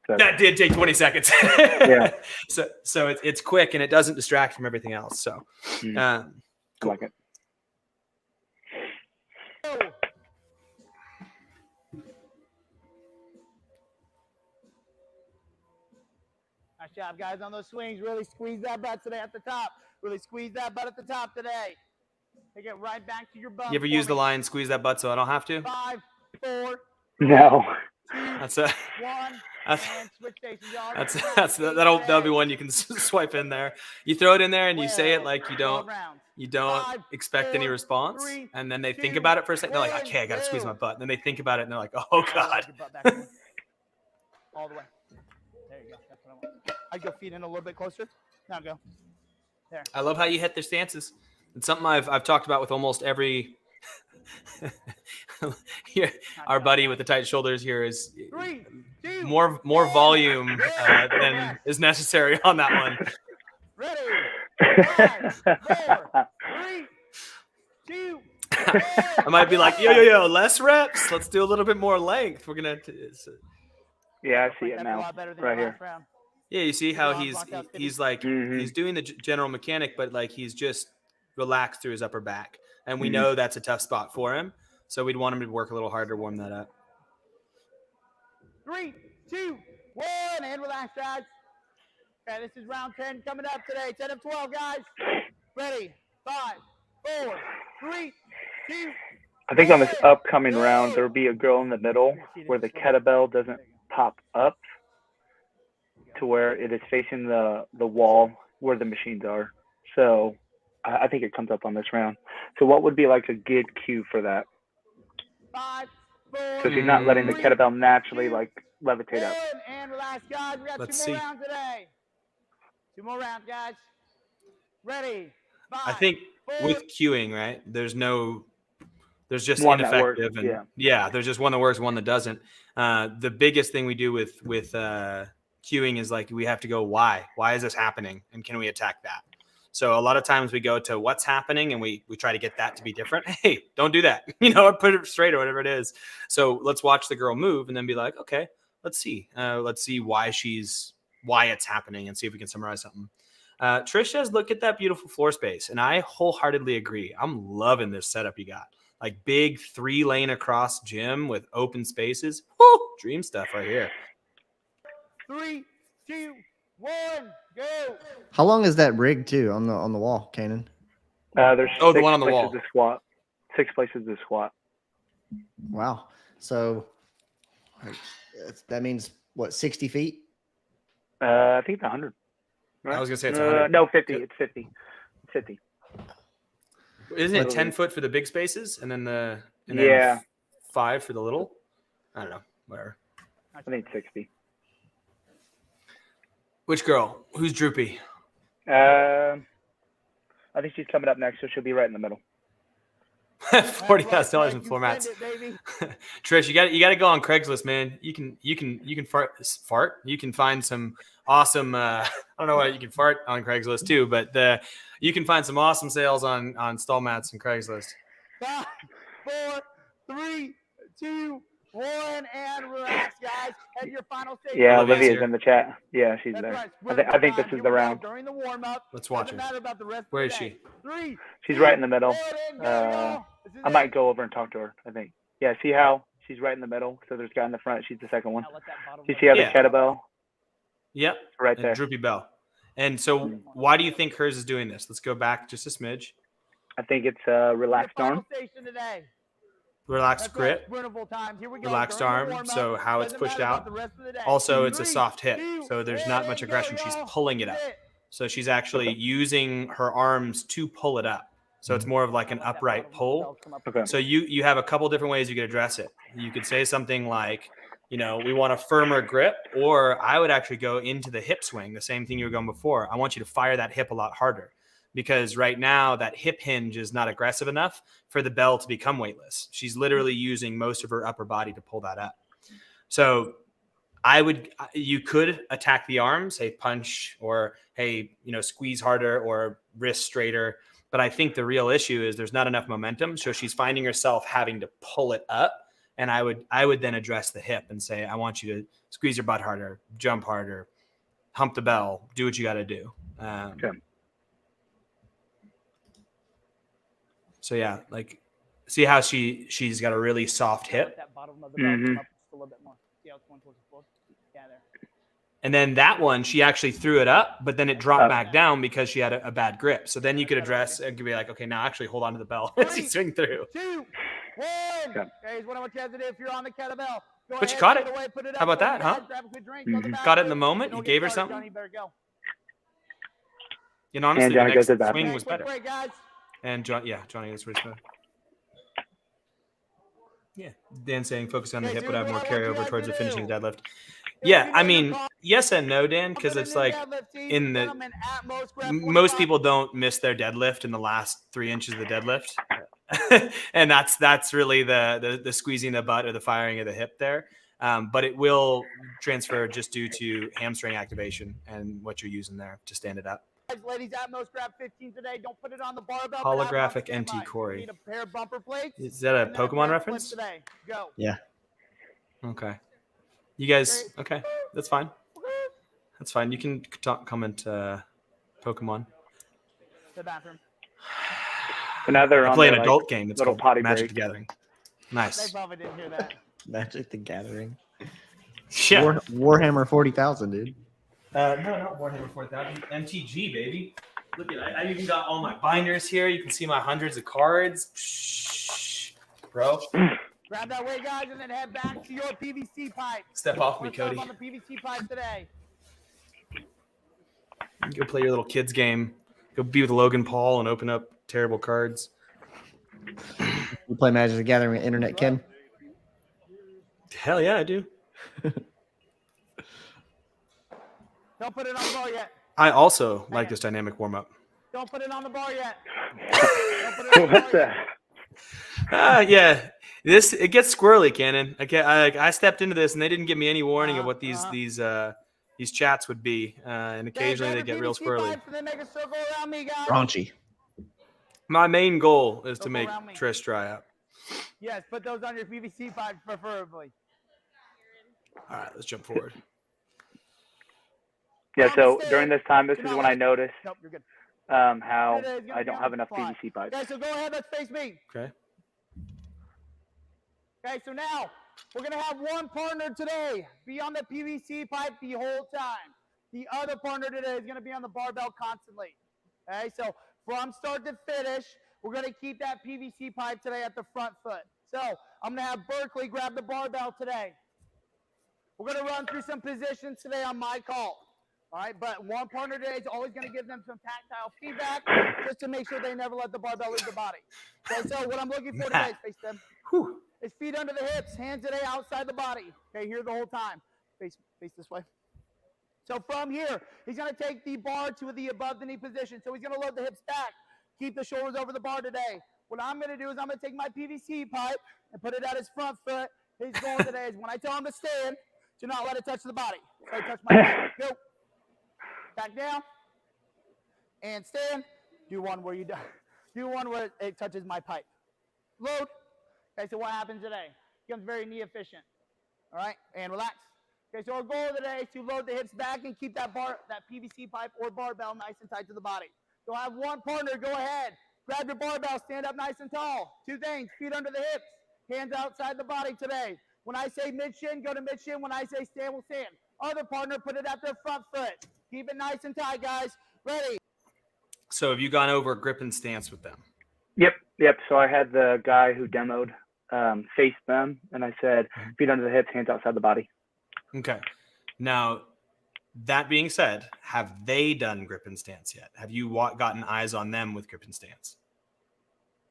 So. That did take 20 seconds. Yeah. So it's quick and it doesn't distract from everything else. So cool. I like it. Nice job, guys, on those swings. Really squeeze that butt today at the top. Really squeeze that butt at the top today. Take it right back to your butt. You ever use the line, squeeze that butt so I don't have to? 5, 4, No. That's a 1, that's and switch stations, y'all. that'll be one you can swipe in there. You throw it in there and you say it like you 12 don't rounds. you don't 5, expect any 4, response, 3, and then they think 2, about it for a second. They're like, 1, okay, I gotta squeeze go. my butt. And then they think about it and they're like, oh All god. your butt back more. All the way. There you go. That's what I want. I'd go feet in a little bit closer. Now go. There. I love how you hit their stances. It's something I've talked about with almost every. Here, our buddy with the tight shoulders here is 3, 2, more volume than is necessary on that one. ready. 5, 4, 3, 2, 1. I might be like, yo, less reps. Let's do a little bit more length. We're gonna. Yeah, I see it That's a now. lot better than Right your here. last round. Yeah, you see how he's like Mhm. he's doing the general mechanic, but like he's just relaxed through his upper back, and we Mhm. know that's a tough spot for him. So we'd want him to work a little harder to warm that up. 3, 2, 1, and relax, guys. Okay, this is round 10 coming up today. 10 of 12, guys. Ready? 5, 4, 3, 2. I think on this upcoming round, there will be a girl in the middle where the kettlebell doesn't pop up to where it is facing the wall where the machines are. So I think it comes up on this round. So what would be like a good cue for that? 5, 4, So she's not letting the 3, kettlebell naturally 2, like levitate up. 1, and relax, guys. We got Let's 2 more see. rounds today. 2 more rounds, guys. Ready? 5, I think 4, with cueing, right? There's just One that works, ineffective, and yeah. there's just one that works, one that doesn't. The biggest thing we do with cueing is like we have to go, why is this happening, and can we attack that? So a lot of times we go to what's happening and we try to get that to be different. Hey, don't do that, or put it straight or whatever it is. So let's watch the girl move and then be like, okay, let's see why it's happening and see if we can summarize something. Trish says, look at that beautiful floor space. And I wholeheartedly agree. I'm loving this setup you got. Like big 3-lane across gym with open spaces. Woo, dream stuff right here. 3, 2, 1, go. How long is that rig too on the wall, Canaan? There's the 6 one on the places wall. to squat. 6 places to squat. Wow. So that means what, 60 feet? I think it's 100. Right? I was gonna say it's 100. No, 50. It's 50. It's 50. Isn't it Totally. 10 foot for the big spaces and then Yeah. 5 for the little? I don't know. Whatever. I think it's 60. Which girl? Who's droopy? I think she's coming up next, so she'll be right in the middle. $40,000 in floor mats. Trish, you got to go on Craigslist, man. You can fart. You can find some awesome. I don't know what you can fart on Craigslist too, but you can find some awesome sales on stall mats and Craigslist. 5, 4, 3, 2, 1, and relax, guys. Head your final stage. Yeah, Olivia's Olivia's here. in the chat. Yeah, she's That's there. right. I think this is the round. During the warm up. Let's watch Doesn't her. matter about the rest Where of is the she? day. 3. She's 2, right in the middle. 1, and go, y'all. This is I it. might go over and talk to her, I think. Yeah, see how she's right in the middle? So there's a guy in the front. She's the second one. Now let that bottom You leg see how Yeah. the kettlebell? Yep. Right And there. droopy bell. And so, why do you think hers is doing this? Let's go back just a smidge. I think it's a relaxed Your final arm. station today. Relaxed That's grip. right. Sprintable times. Here we go. Relaxed During the arm, warm-up. so how it's Doesn't pushed matter out. about the rest of the day. Also, it's a 3, soft hip, 2, so there's not 1, much and aggression. go, She's y'all. pulling it This up. is it. So she's actually using her arms to pull it up. So it's more of like an Now let that upright bottom pull. belt come up. Okay. So you have a couple different ways you could address it. You could say something like, we want a firmer grip, or I would actually go into the hip swing, the same thing you were going before. I want you to fire that hip a lot harder, because right now that hip hinge is not aggressive enough for the bell to become weightless. She's literally using most of her upper body to pull that up. So you could attack the arms, hey, punch, or hey, squeeze harder, or wrist straighter. But I think the real issue is there's not enough momentum. So she's finding herself having to pull it up. And I would then address the hip and say, I want you to squeeze your butt harder, jump harder, hump the bell, do what you got to do. Okay. So yeah, like see how she's got a really soft Let hip. that bottom of the belt Mhm. come up just a little bit more. See how it's going towards the floor? Yeah, there. And then that one, she actually threw it up, but then it dropped back down because she had a bad grip. So then you could address and be like, okay, now actually hold on to the bell as you swing through. 2, 1. Okay, here's what I want you guys to do if you're on the kettlebell. Go But you ahead, caught take it. away, put it How up, about go that, huh? grab a quick drink, go to the Got it in the bathroom, moment. and You don't gave get her started. something. Johnny, you better go. And honestly, And the Johnny next goes to the bathroom. swing was Quick better. break, guys. And Johnny is where it's better. Yeah, Dan saying focus on the Okay, hip so would have here's more what I want you carryover guys towards to the finishing do. deadlift. If Yeah, you I know mean, your yes and no, Dan, because it's like in the gentlemen, at most, grab most 45. people don't miss their deadlift in the last 3 inches of the deadlift, and that's really the squeezing the butt or the firing of the hip there. But it will transfer just due to hamstring activation and what you're using there to stand it up. Ladies, at most, grab 15 today. Don't put it on the barbell. Holographic NT NT Corey. Need a pair of bumper plates. Is that a and then a Pokemon pair of reference? flips today. Go. Yeah. Okay. You guys, okay, that's fine. That's fine. You can comment Pokemon. The bathroom. So now they're I on play an their, adult game. It's little called potty Magic break. the Gathering. They Nice. probably didn't hear that. Magic the Gathering. Yeah. Warhammer 40,000, dude. No, not Warhammer 4000. MTG, baby. Look at it. I even got all my binders here. You can see my hundreds of cards. Shh, bro. Grab that weight, guys, and then head back to your PVC pipe. Step off me, Let's start Cody. on the PVC pipe today. Go play your little kids game. Go be with Logan Paul and open up terrible cards. You play Magic the Gathering with Internet Ken? Hell yeah, I do. Don't put it on the bar yet. I also like this dynamic warm up. Don't put it on the bar yet. Don't put it on the What's bar yet. that? Yeah. It gets squirrely, Cannon. I stepped into this and they didn't give me any warning of what these chats would be, and occasionally they get real squirrely. Pipes and then make a circle around me, guys. Raunchy. My main goal is to Circle make around me. Trish dry up. Yes, put those on your PVC pipes preferably. All right, let's jump forward. Yeah, so during this time, this is when I noticed Nope, you're good. how I don't have enough Fine. PVC pipes. Okay, so go ahead. Let's face me. Okay. Okay, so now we're going to have one partner today be on the PVC pipe the whole time. The other partner today is going to be on the barbell constantly. Okay, so from start to finish, we're going to keep that PVC pipe today at the front foot. So I'm going to have Berkeley grab the barbell today. We're going to run through some positions today on my call. All right, but one partner today is always going to give them some tactile feedback just to make sure they never let the barbell leave the body. Okay, so what I'm looking for today is face them. Is feet under the hips, hands today outside the body. Okay, here the whole time. Face this way. So from here, he's going to take the bar to the above the knee position. So he's going to load the hips back, keep the shoulders over the bar today. What I'm going to do is I'm going to take my PVC pipe and put it at his front foot. His goal today is when I tell him to stand, to not let it touch the body. So I touch my pipe. Go. Back down. And stand. Do one where it touches my pipe. Load. Okay, so what happens today? Becomes very knee efficient. All right, and relax. Okay, so our goal today is to load the hips back and keep that PVC pipe or barbell nice and tight to the body. So I have one partner, go ahead. Grab your barbell, stand up nice and tall. Two things, feet under the hips, hands outside the body today. When I say mid-shin, go to mid-shin. When I say stand, we'll stand. Other partner, put it at their front foot. Keep it nice and tight, guys. Ready. So have you gone over grip and stance with them? Yep. So I had the guy who demoed face them, and I said feet under the hips, hands outside the body. Okay. Now, that being said, have they done grip and stance yet? Have you gotten eyes on them with grip and stance?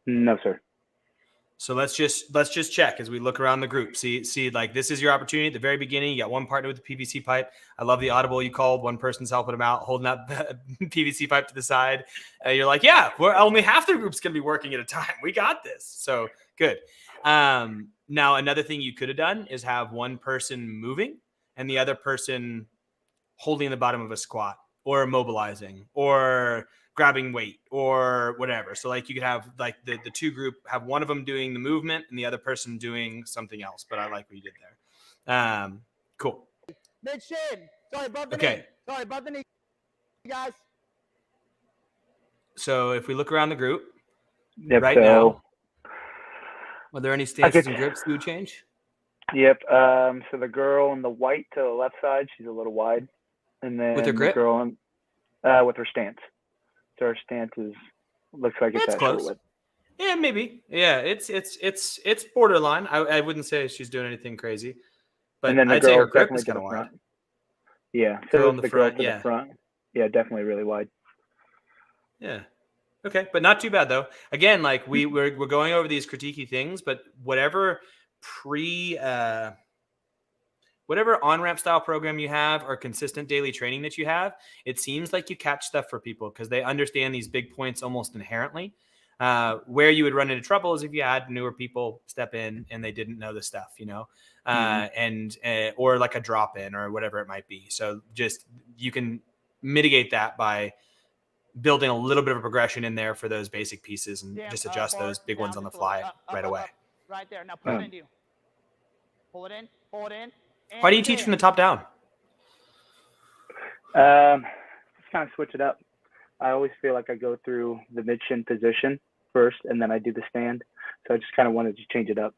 No, sir. So let's just check as we look around the group. See, like this is your opportunity at the very beginning. You got one partner with the PVC pipe. I love the audible you called. One person's helping them out, holding up the PVC pipe to the side. You're like, yeah, we're only half the group's gonna be working at a time. We got this. So good. Now another thing you could have done is have one person moving and the other person holding the bottom of a squat or immobilizing or grabbing weight or whatever. So like you could have like the two group have one of them doing the movement and the other person doing something else. But I like what you did there. Cool. Mid shin. Sorry, above the Okay. knee. Sorry, above the knee, guys. So if we look around the group Yep, right so, now, are there any stances and grips you would change? Yep. So the girl in the white to the left side, she's a little wide. and then With her the grip? girl with her stance. So her stance looks like it's It's at shoulder close. width. Yeah, maybe. Yeah, it's borderline. I wouldn't say she's doing anything crazy, but And then the I'd say her girl grip definitely is to kind the of wide. front. Yeah, so Girl is in the the girl front, to yeah. the front. Yeah, definitely really wide. Yeah. Okay, but not too bad though. Again, like we're going over these critiquey things, but whatever whatever on-ramp style program you have or consistent daily training that you have, it seems like you catch stuff for people because they understand these big points almost inherently. Where you would run into trouble is if you had newer people step in and they didn't know the stuff, or like a drop in or whatever it might be. So just you can mitigate that by building a little bit of a progression in there for those basic pieces and just adjust those big ones on the fly right away. Right there. Now pull it into you. Pull it in. Pull it in. Why do you teach from the top down? Just kind of switch it up. I always feel like I go through the mid shin position first, and then I do the stand. So I just kind of wanted to change it up.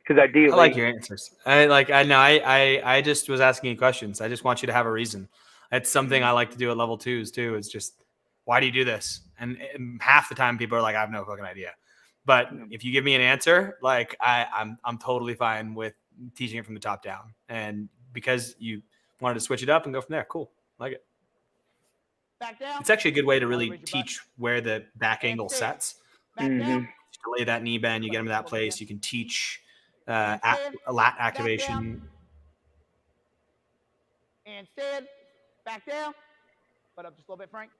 Because ideally, I like your answers. I just was asking you questions. I just want you to have a reason. It's something I like to do at level 2s too. It's just, why do you do this? And half the time people are like, I have no fucking idea. But if you give me an answer, like I'm totally fine with teaching it from the top down. And because you wanted to switch it up and go from there, cool. Like it. Back down. It's actually a good way to really teach where the back angle sets. Back down. To lay that knee bend, you get them to that place. You can teach a lat activation. And stand. Back down. Put up just a little bit, Frank.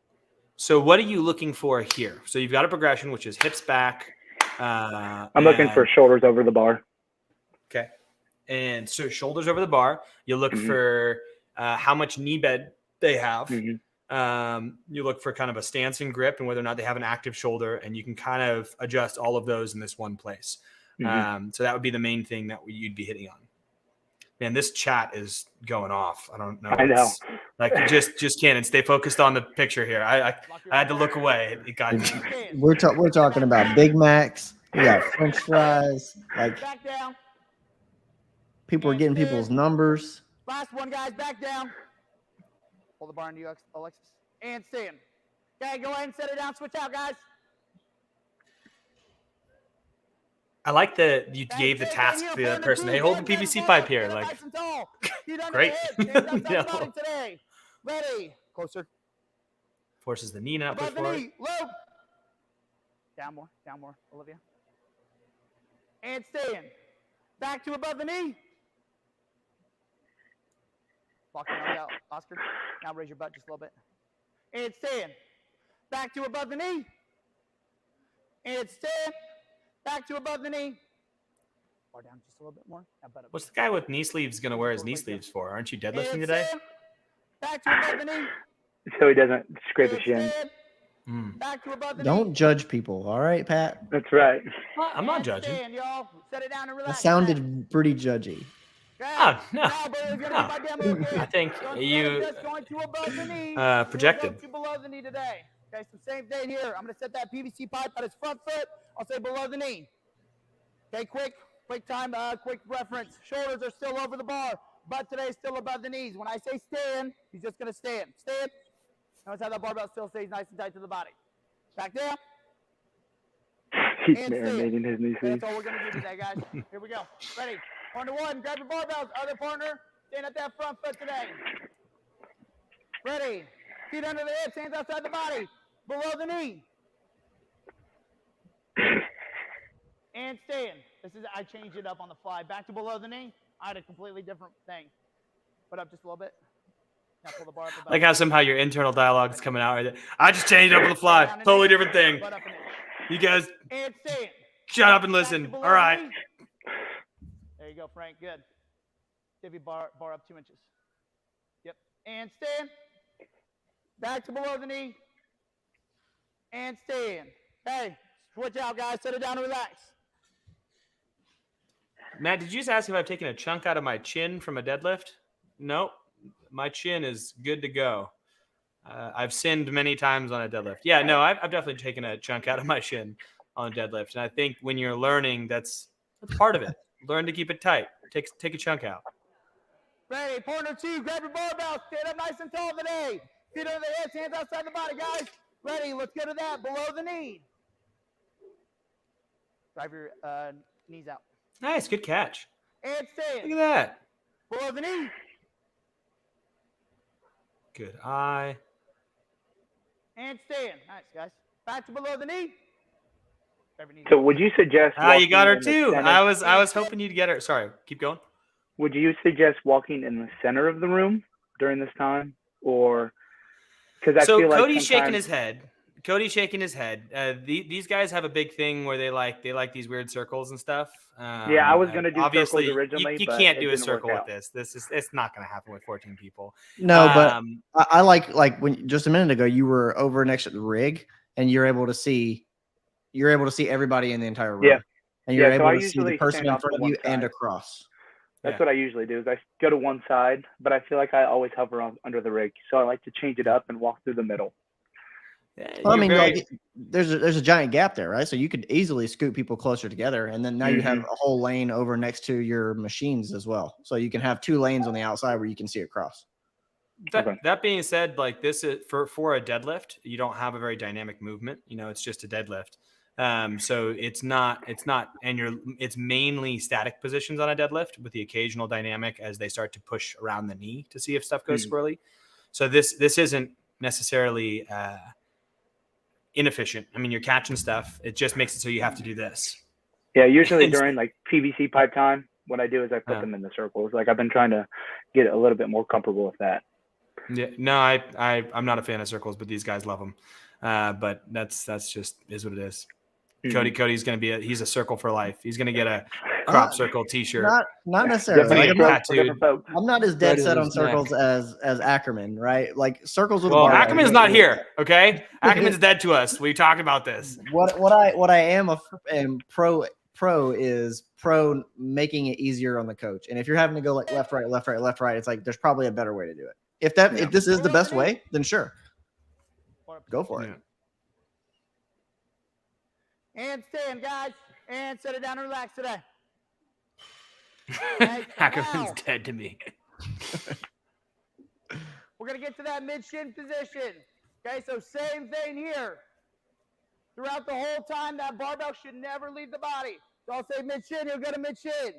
So what are you looking for here? So you've got a progression, which is hips back. I'm looking for shoulders over the bar. Okay. And so shoulders over the bar. You look for how much knee bend they have. You look for kind of a stance and grip and whether or not they have an active shoulder, and you can kind of adjust all of those in this one place. So that would be the main thing that you'd be hitting on. Man, this chat is going off. I don't know. I know. Like just Canaan, stay focused on the picture here. I had to look away. It got We're talking about Big Macs. We got French fries. Like Back down. people are getting people's numbers. Last one, guys. Back down. Pull the bar into you, Alexis. And stand. Okay, go ahead and set it down. Switch out, guys. I like that you gave the task to the other person. Hey, hold the PVC pipe here. Like, great. Today. Ready. Closer. Forces the knee not push Above the forward. knee. Low. Down more, Olivia. And stand. Back to above the knee. Lock your nose out, Oscar. Now raise your butt just a little bit. And stand. Back to above the knee. And stand. Back to above the knee. Bar down just a little bit more. Now butt up. What's the guy with knee sleeves going to wear his knee sleeves for? Aren't you deadlifting today? Back to above the knee. So he doesn't scrape his shin. Back to above the Don't knee. judge people, all right, Pat? That's right. I'm not judging. Stand, y'all. Set it down and That relax. sounded pretty judgy. Oh, no. I think you just going to above the knee. projected. To below the knee today. Okay, so same thing here. I'm going to set that PVC pipe on his front foot. I'll say below the knee. Okay, quick time, quick reference. Shoulders are still over the bar. Butt today is still above the knees. When I say stand, he's just going to stand. Stand. Notice how that barbell still stays nice and tight to the body. Back down. He's And marinating his knee sleeves. That's all we're going to do today, guys. Here we go. Ready. 1-to-1. Grab your barbells. Other partner, stand at that front foot today. Ready. Feet under the hips, hands outside the body. Below the knee. And stand. I changed it up on the fly. Back to below the knee. I had a completely different thing. Put up just a little bit. Now pull the bar up above. Like how somehow your internal dialogue is coming out right there. I just changed it up on the fly. Totally different thing. Butt up and in. You guys And stand. shut up and Back listen. to below All the right. knee. There you go, Frank. Good. Divvy bar up 2 inches. Yep. And stand. Back to below the knee. And stand. Hey, switch out, guys. Set it down and relax. Matt, did you just ask if I've taken a chunk out of my chin from a deadlift? Nope. My chin is good to go. I've sinned many times on a deadlift. Yeah, no, I've definitely taken a chunk out of my shin on a deadlift. And I think when you're learning, that's part of it. Learn to keep it tight. Take a chunk out. Ready, partner 2, grab your barbell, stand up nice and tall today. Feet under the hips, hands outside the body, guys. Ready, let's go to that, below the knee. Drive your knees out. Nice, good catch. And stand. Look at that. Below the knee. Good eye. And stand. Nice, guys. Back to below the knee. So would you suggest? You got her walking in the too. center- I was hoping you'd get her. Sorry, keep going. Would you suggest walking in the center of the room during this time, or because I So feel like Cody's shaking sometimes- his head. Cody's shaking his head. These guys have a big thing where they like these weird circles and stuff. Yeah, I was gonna do obviously circles originally, You but can't it do a didn't work circle with out. this. It's not going to happen with 14 people. No, but Um, I like when just a minute ago you were over next to the rig and you're able to see everybody in the entire room. Yeah. And you're Yeah, so able I to see the usually person stand in off front to of one you and side. across. That's Yeah. what I usually do. Is I go to one side, but I feel like I always hover under the rig, so I like to change it up and walk through the middle. Well, I mean, you're very- like, there's a giant gap there, right? So you could easily scoot people closer together, and then now you have a whole lane over next to your machines as well. So you can have 2 lanes on the outside where you can see across. That being said, like this is for a deadlift, you don't have a very dynamic movement. It's just a deadlift. So it's not, and it's mainly static positions on a deadlift with the occasional dynamic as they start to push around the knee to see if stuff goes squirrely. So this isn't necessarily inefficient. I mean, you're catching stuff. It just makes it so you have to do this. Yeah, usually during like PVC pipe time, what I do is I put them in the circles. Like I've been trying to get a little bit more comfortable with that. Yeah, no, I'm not a fan of circles, but these guys love them. But that's just is what it is. Cody's going to he's a circle for life. He's going to get a crop circle t-shirt. Not necessarily. Different Like, strokes for different folks. I'm not as dead Right in set on his neck. circles as Ackerman, right? Like circles with a Well, bar. Ackerman's not here. Okay, Ackerman's dead to us. We talked about this. What I am pro is pro making it easier on the coach. And if you're having to go like left, right, left, right, left, right, it's like there's probably a better way to do it. If this is the best way, then sure, go for it. And stand, guys. And set it down and relax today. Ackerman's dead to me. We're going to get to that mid-shin position. Okay, so same thing here. Throughout the whole time, that barbell should never leave the body. So I'll say mid-shin, he'll go to mid-shin.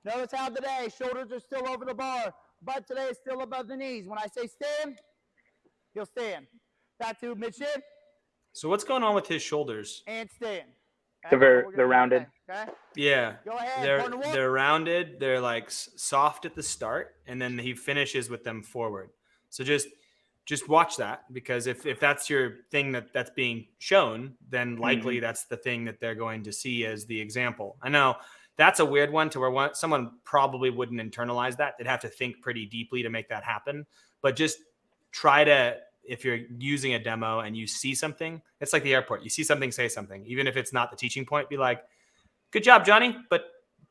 Notice how today, shoulders are still over the bar, but today is still above the knees. When I say stand, he'll stand. Back to mid-shin. So what's going on with his shoulders? And stand. They're rounded. Okay? Yeah, Go ahead. they're rounded. They're like soft at the start, and then he finishes with them forward. So just watch that, because if that's your thing that's being shown, then likely that's the thing that they're going to see as the example. I know that's a weird one to where someone probably wouldn't internalize that. They'd have to think pretty deeply to make that happen. But just try to. If you're using a demo and you see something, it's like the airport. You see something, say something. Even if it's not the teaching point, be like, good job, Johnny, but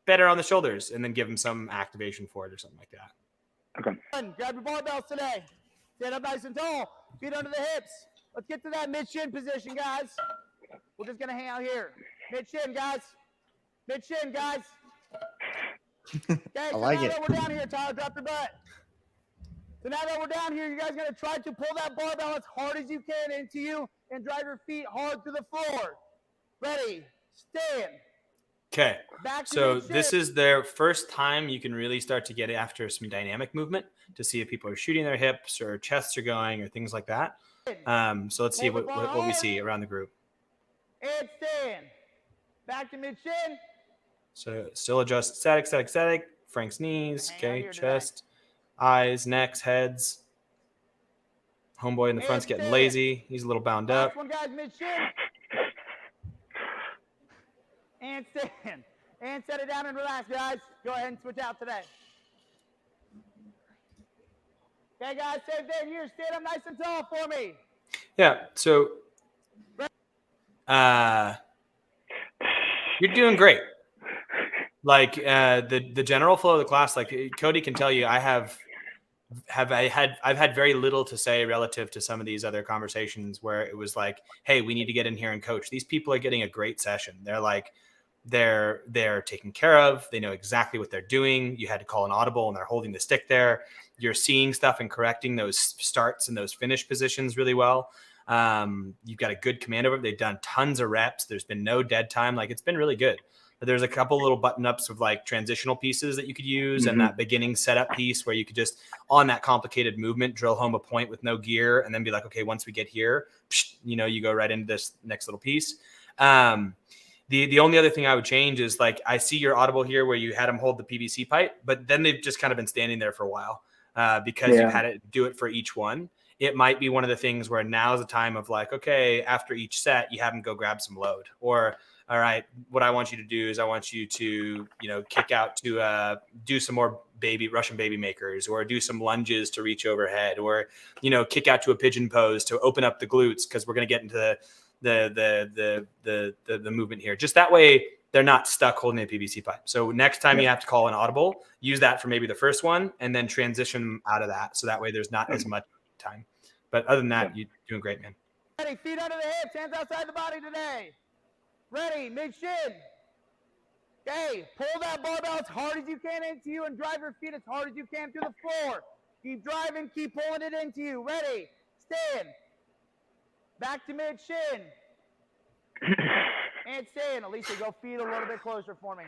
better on the shoulders, and then give him some activation for it or something like that. Okay. Grab your barbells today. Stand up nice and tall. Feet under the hips. Let's get to that mid-shin position, guys. We're just going to hang out here. Mid-shin, guys. Mid-shin, guys. Okay, so like now it. that we're down here, Tyler, drop your butt. So now that we're down here, you guys are going to try to pull that barbell as hard as you can into you and drive your feet hard to the floor. Ready, stand. Okay, Back to so mid-shin. this is their first time you can really start to get after some dynamic movement to see if people are shooting their hips or chests are going or things like that. So let's see what we see around the group. And stand. Back to mid-shin. So still adjust static. Frank's knees, Hang out okay, here today. chest, eyes, necks, heads. Homeboy in the front's getting lazy. He's a little bound up. Last one, guys, mid-shin. And stand. And set it down and relax, guys. Go ahead and switch out today. Okay, guys, same thing here. Stand up nice and tall for me. Yeah, so you're doing great. Like the general flow of the class, like Cody can tell you, I've had very little to say relative to some of these other conversations where it was like, hey, we need to get in here and coach. These people are getting a great session. They're like they're taken care of. They know exactly what they're doing. You had to call an audible and they're holding the stick there. You're seeing stuff and correcting those starts and those finish positions really well. You've got a good command over it. They've done tons of reps. There's been no dead time. Like, it's been really good. But there's a couple little button ups of like transitional pieces that you could use, and that beginning setup piece where you could just on that complicated movement drill home a point with no gear and then be like, okay, once we get here, you go right into this next little piece. The only other thing I would change is, like, I see your audible here where you had them hold the PVC pipe, but then they've just kind of been standing there for a while because you had to do it for each one. It might be one of the things where now's the time of like, okay, after each set, you have them go grab some load, or, all right, what I want you to do is I want you to, kick out to do some more Russian baby makers, or do some lunges to reach overhead, or, kick out to a pigeon pose to open up the glutes, because we're going to get into the movement here. Just that way they're not stuck holding a PVC pipe. So next time you have to call an audible, use that for maybe the first one and then transition out of that. So that way there's not as much time. But other than that, you're doing great, man. Ready, feet under the hips, hands outside the body today. Ready, mid-shin. Okay, pull that barbell as hard as you can into you and drive your feet as hard as you can through the floor. Keep driving, keep pulling it into you. Ready, stand. Back to mid-shin. And stand. Alicia, go feet a little bit closer for me.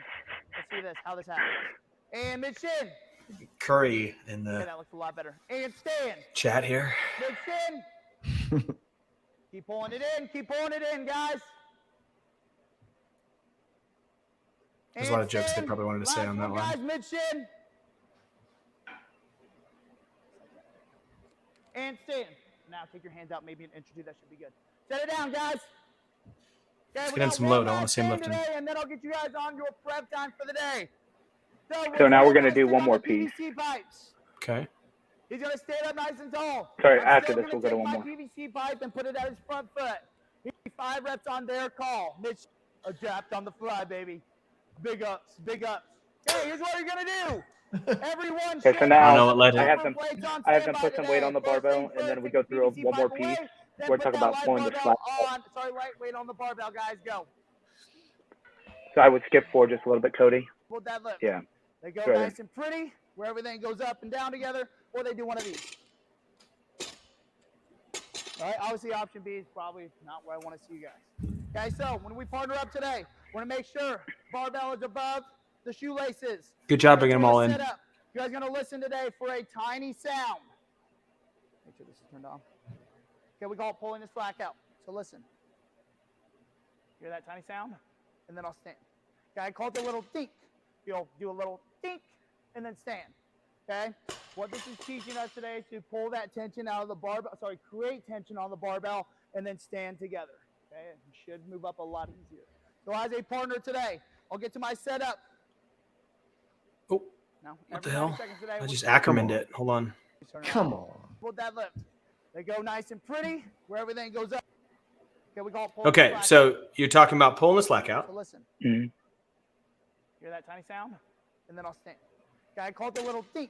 Let's see this, how this happens. And mid-shin. Curry in the that looks a lot better. And stand. Chat here. Mid-shin. Keep pulling it in, guys. There's a lot of jokes they probably wanted to say on that one. Guys, mid-shin. And stand. Now take your hands out, maybe an inch or two. That should be good. Set it down, guys. Okay, let's get in some load. I want to see him lifting. And then I'll get you guys on your prep time for the day. So now we're going to do one more piece. PVC pipes. Okay. He's going to stand up nice and tall. Sorry, after this, we'll go to one more. PVC pipe and put it at his front foot. 5 reps on their call. Mitch, adapt on the fly, baby. Big ups, big ups. Okay, here's what you're going to do. Everyone, okay, so now I have them put some weight on the barbell, and then we go through one more piece. We're talking about pulling the flat. Sorry, light weight on the barbell, guys. Go. So I would skip forward just a little bit, Cody. Pull deadlift. Yeah. They go nice and pretty, where everything goes up and down together, or they do one of these. All right, obviously option B is probably not where I want to see you guys. Okay, so when we partner up today, we're going to make sure barbell is above the shoelaces. Good job bringing them all in. You guys are going to listen today for a tiny sound. Make sure this is turned on. Okay, we call it pulling the slack out. So listen. Hear that tiny sound? And then I'll stand. Okay, I call it the little dink. You'll do a little dink and then stand. Okay? What this is teaching us today is to pull that tension out of the barbell. Sorry, create tension on the barbell and then stand together. Okay? You should move up a lot easier. So as a partner today, I'll get to my setup. Oh, what the hell? I just Ackermaned it. Hold on. Come on. Pull deadlift. They go nice and pretty where everything goes up. Okay, we call it okay, so you're talking about pulling the slack out. So listen. Mm-hmm. Hear that tiny sound? And then I'll stand. Okay, I call it the little dink.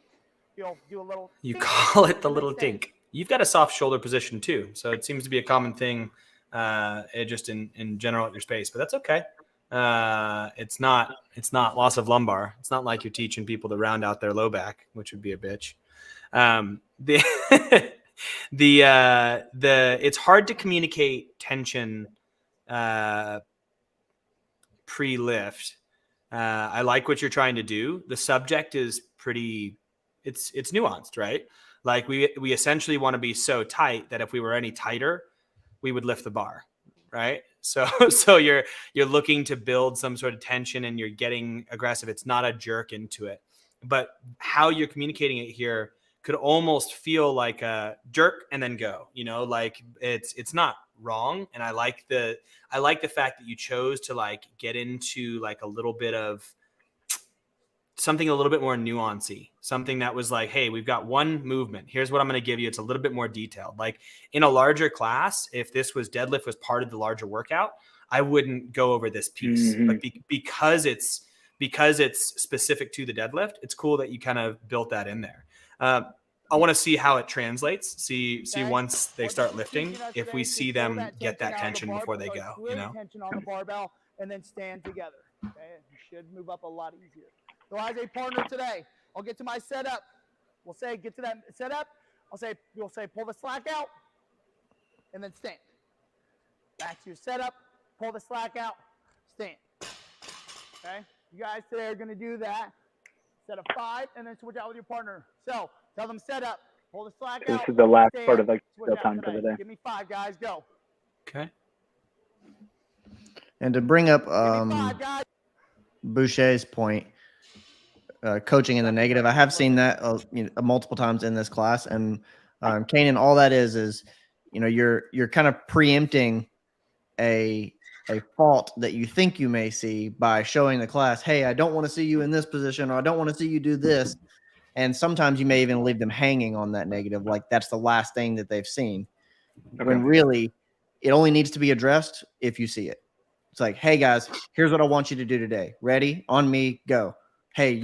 You'll do a little You dink, call it the little dink. You've got a soft shoulder position too, so it seems to be a common thing just in general at your space, but that's okay. It's not loss of lumbar. It's not like you're teaching people to round out their low back, which would be a bitch. It's hard to communicate tension pre-lift. I like what you're trying to do. The subject is pretty, it's nuanced, right? Like we essentially want to be so tight that if we were any tighter, we would lift the bar, right? So you're looking to build some sort of tension and you're getting aggressive. It's not a jerk into it, but how you're communicating it here could almost feel like a jerk and then go, like it's not wrong. And I like the fact that you chose to like get into like a little bit of something a little bit more nuancy, something that was like, hey, we've got one movement. Here's what I'm going to give you. It's a little bit more detailed. Like in a larger class, if this was deadlift was part of the larger workout, I wouldn't go over this piece, but because it's specific to the deadlift, it's cool that you kind of built that in there. I want to see how it translates. See once they start lifting, if we see them get that tension before they go, Tension on the barbell and then stand together. Okay, you should move up a lot easier. So as a partner today, I'll get to my setup. We'll say get to that setup. We'll say pull the slack out and then stand. Back to your setup, pull the slack out, stand. Okay, you guys today are going to do that. Set of 5 and then switch out with your partner. So tell them set up, pull the slack So out. this is the last stand, part of like switch the out time for today. the day. Give me 5, guys. Go. Okay. And to bring up Give me 5, guys. Boucher's point, coaching in the negative, I have seen that multiple times in this class. And Canaan, all that is you're kind of preempting a fault that you think you may see by showing the class, hey, I don't want to see you in this position, or I don't want to see you do this. And sometimes you may even leave them hanging on that negative, like that's the last thing that they've seen. Okay. When really it only needs to be addressed if you see it. It's like, hey guys, here's what I want you to do today. Ready? On me, go. Hey,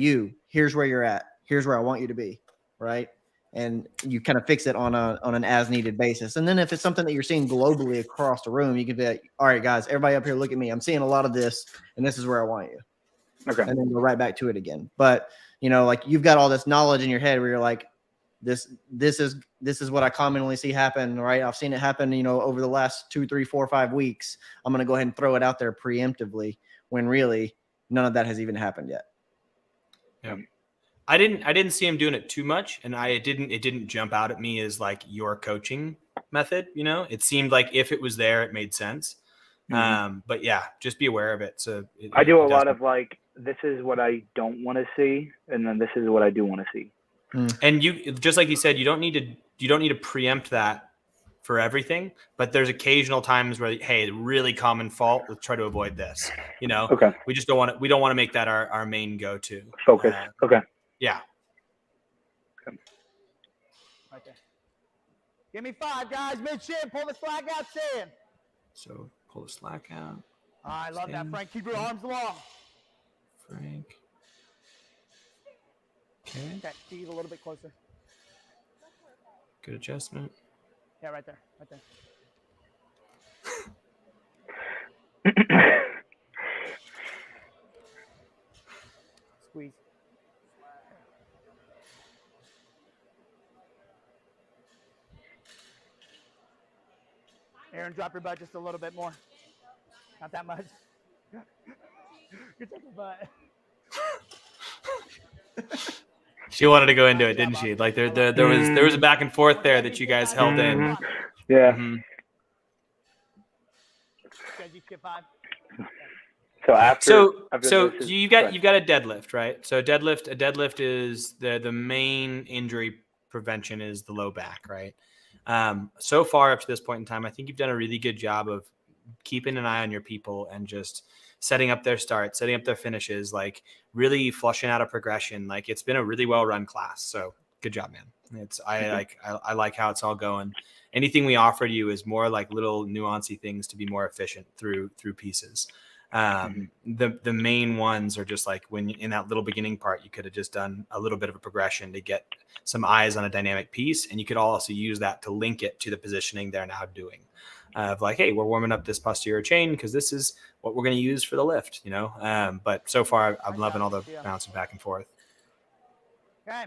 here's where you're at. Here's where I want you to be. Right. And you kind of fix it on an as needed basis. And then if it's something that you're seeing globally across the room, you can be like, all right, guys, everybody up here, look at me. I'm seeing a lot of this, and this is where I want you. Okay. And then go right back to it again. But like you've got all this knowledge in your head where you're like, this is what I commonly see happen, right? I've seen it happen, over the last 2, 3, 4, 5 weeks. I'm going to go ahead and throw it out there preemptively when really none of that has even happened yet. Yeah. I didn't see him doing it too much, and it didn't jump out at me as like your coaching method. It seemed like if it was there, it made sense. Mm-hmm. But yeah, just be aware of it. So I do a lot of like, this is what I don't want to see, and then this is what I do want to see. And you, just like you said, you don't need to preempt that for everything, but there's occasional times where, hey, really common fault, let's try to avoid this. Okay. We just don't want to make that our main go-to focus. Okay. Yeah. Okay. Right there. Give me 5, guys. Mid-shin. Pull the slack out, stand. So pull the slack out. I love that, Frank. Keep your arms long. Frank. Okay. Feet a little bit closer. Good adjustment. Yeah, right there. Right there. Squeeze. Aaron, drop your butt just a little bit more. Not that much. You're taking butt. She wanted to go into it, didn't she? Like there was a back and forth there that you guys held in. Yeah. Mm-hmm. So after you've got a deadlift, right? So a deadlift is the main injury prevention is the low back, right? So far up to this point in time, I think you've done a really good job of keeping an eye on your people and just setting up their starts, setting up their finishes, like really flushing out a progression. Like it's been a really well run class. So good job, man. I like how it's all going. Anything we offer to you is more like little nuancy things to be more efficient through pieces. The main ones are just like when in that little beginning part, you could have just done a little bit of a progression to get some eyes on a dynamic piece. And you could also use that to link it to the positioning they're now doing. Of like, hey, we're warming up this posterior chain because this is what we're going to use for the lift, But so far, I'm loving all the bouncing back and forth. Okay.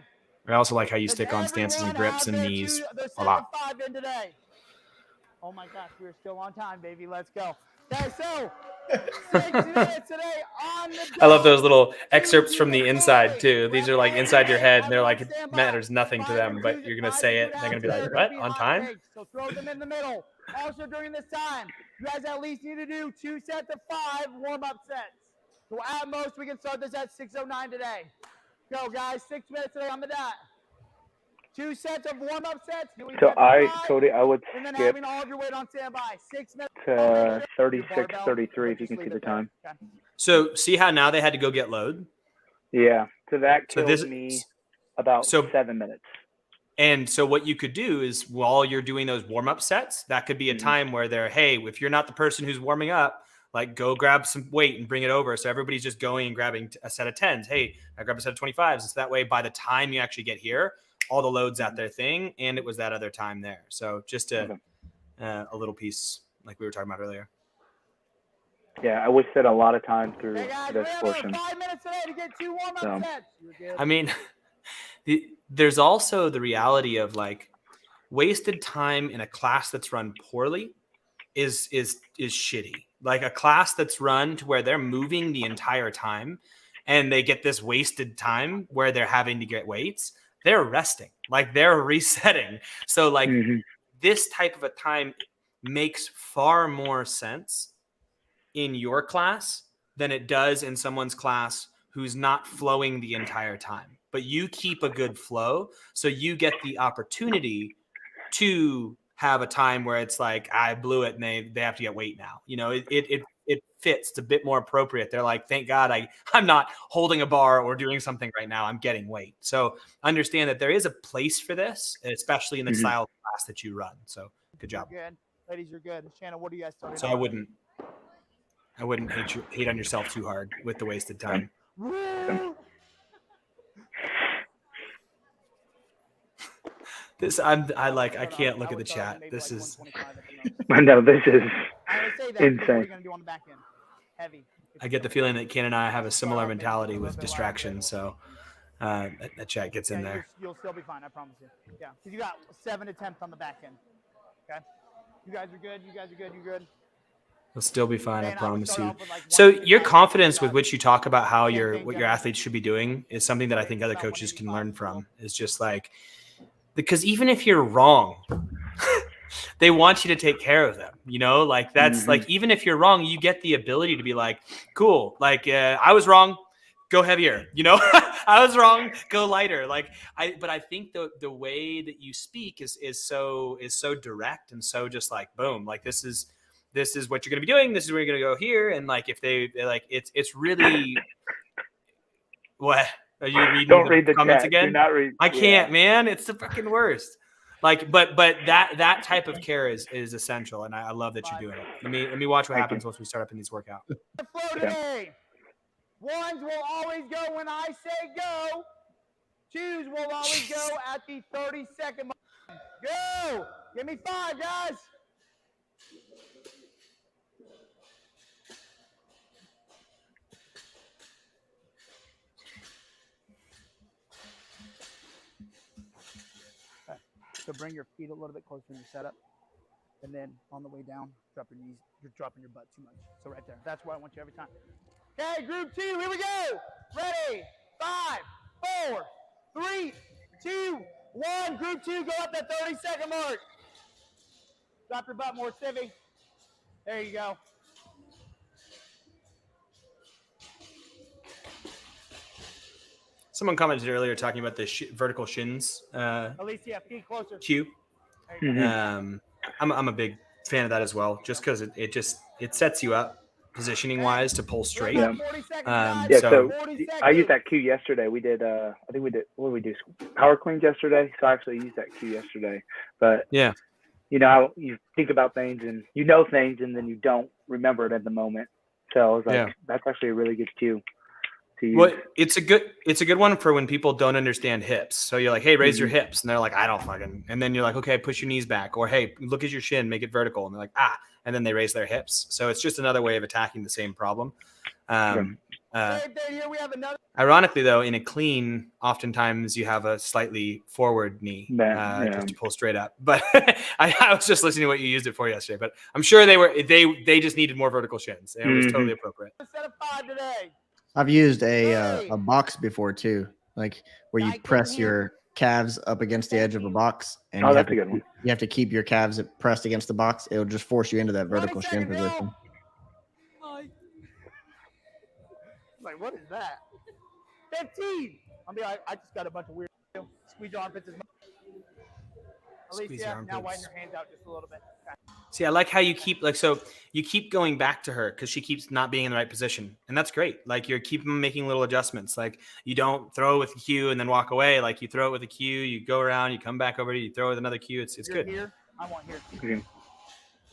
I also like how you stick on stances and grips and knees a lot. 5 in today. Oh my gosh, we're still on time, baby. Let's go. Okay, so 6 minutes today on the I love those little excerpts from the inside too. These are like inside your head, and they're like, it matters nothing to them, but you're gonna say it, and they're gonna be like, what? On time? So throw them in the middle. Also during this time, you guys at least need to do 2 sets of 5 warm-up sets. So at most, we can start this at 6:09 today. Go, guys. 6 minutes today on the dot. 2 sets of warm-up sets. So Cody, I would and then skip having all of your weight on standby. 6 minutes. to 36, 33 if you can see the time. Okay. So see how now they had to go get load? Yeah. So that kills me about 7 minutes. And so what you could do is while you're doing those warm-up sets, that could be a time where they're, hey, if you're not the person who's warming up, like go grab some weight and bring it over. So everybody's just going and grabbing a set of 10s. Hey, I grab a set of 25s. So that way, by the time you actually get here, all the load's at their thing. And it was that other time there. So just a little piece like we were talking about earlier. Yeah, I wasted a lot of time through Hey guys, this we have portion. 5 minutes today to get 2 warm-up So. sets. You're good. I mean, there's also the reality of like wasted time in a class that's run poorly is shitty. Like a class that's run to where they're moving the entire time and they get this wasted time where they're having to get weights, they're resting, like they're resetting. So like this type of a time makes far more sense in your class than it does in someone's class who's not flowing the entire time. But you keep a good flow, so you get the opportunity to have a time where it's like, I blew it and they have to get weight now. You know, it fits. It's a bit more appropriate. They're like, thank God I'm not holding a bar or doing something right now. I'm getting weight. So understand that there is a place for this, especially in the style of class that you run. So good job. You're good. Ladies, you're good. Shannon, what do you guys started So on? I wouldn't hate on yourself too hard with the wasted time. I can't look at the chat. This is I know this is I would say that. insane. What are you going to do on the back end? Heavy. I get the feeling that Canaan and I have a similar mentality with distraction. So that chat gets in there. You'll still be fine, I promise you. Yeah, because you got 7 attempts on the back end. Okay? You guys are good. You guys are good. You're good. You'll still be fine, I Man, I would promise start you. off with, like, So 1 your minute confidence with time. which you talk about how Same your thing, what your John. athletes should be doing is something that I think other coaches can learn from. Is just like, because even if you're wrong, they want you to take care of them, you know, like that's like, even if you're wrong, you get the ability to be like, cool, like I was wrong, go heavier, you know. I was wrong, go lighter. Like but I think the way that you speak is so direct and so just like, boom, like this is what you're going to be doing, this is where you're going to go here. And like if they like, it's really what are you reading? Don't read the comments chat. again? Do not read. I can't, man. It's the fucking worst. Like, but that type of care is essential, and I love that you're doing it. Let me watch what happens once we start up in these workouts. The flow today. Ones will always go when I say go. Twos will always go at the 30-second mark. Go. Give me 5, guys. So bring your feet a little bit closer in your setup. And then on the way down, drop your knees. You're dropping your butt too much. So right there. That's where I want you every time. Okay, group 2. Here we go. Ready. 5, 4, 3, 2, 1. Group 2, go up that 30-second mark. Drop your butt more, Civvy. There you go. Someone commented earlier talking about the vertical shins. Alicia, feet closer. Cue. I'm a big fan of that as well, just because it sets you up positioning wise to pull straight. Yeah. 40 seconds, guys. Yeah, so 40 I used seconds. that cue yesterday. We did, I think we did, what did we do? Power cleans yesterday. So I actually used that cue yesterday. But, yeah, you know, how you think about things and you know things and then you don't remember it at the moment. So I was like, that's actually a really good cue to use. well, it's a good one for when people don't understand hips. So you're like, hey, raise your hips, and they're like, I don't fucking. And then you're like, okay, push your knees back, or hey, look at your shin, make it vertical, and they're like, and then they raise their hips. So it's just another way of attacking the same problem. Same thing here. We have another. Ironically, though, in a clean, oftentimes you have a slightly forward knee just to pull straight up. But I was just listening to what you used it for yesterday. But I'm sure they just needed more vertical shins. And it was totally appropriate. Set of 5 today. I've used a box before too, like where you press your calves up against the edge of a box, and that's a good one. You have to keep your calves pressed against the box. It'll just force you into that vertical shin position. Like, what is that? 15. I mean, I just got a bunch of weird. Squeeze your armpits as much. Alicia, now widen your hands out just a little bit. Okay. See, I like how you keep you keep going back to her because she keeps not being in the right position, and that's great. Like you keep making little adjustments. Like you don't throw with a cue and then walk away. Like you throw it with a cue, you go around, you come back over to you throw with another cue. It's You're good. Here, I want here.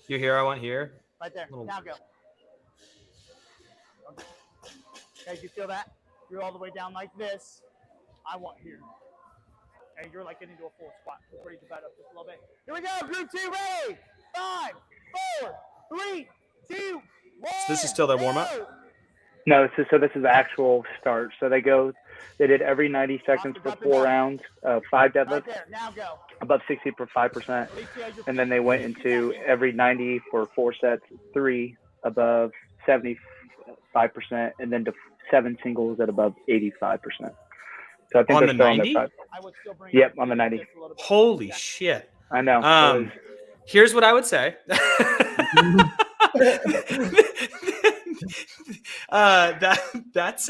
You're here, I want here. Right there. Now go. Okay, you feel that? You're all the way down like this. I want here. Okay, you're like getting into a full squat. Just raise your butt up just a little bit. Here we go. Group 2, ready? 5, 4, 3, 2, So this is still their warm-up? No, this is the actual start. So they did every 90 seconds for 4 rounds, 5 Right deadlifts, there. Now go. above 65%. Please see how your And then they went into every 90 for 4 sets, 3 above 75%, and then to 7 singles at above 85%. So I think On they're the still on 90? the 5. I would still bring Yep, your on the feet 90. just a little bit. Holy shit. I know. Here's what I would say. That's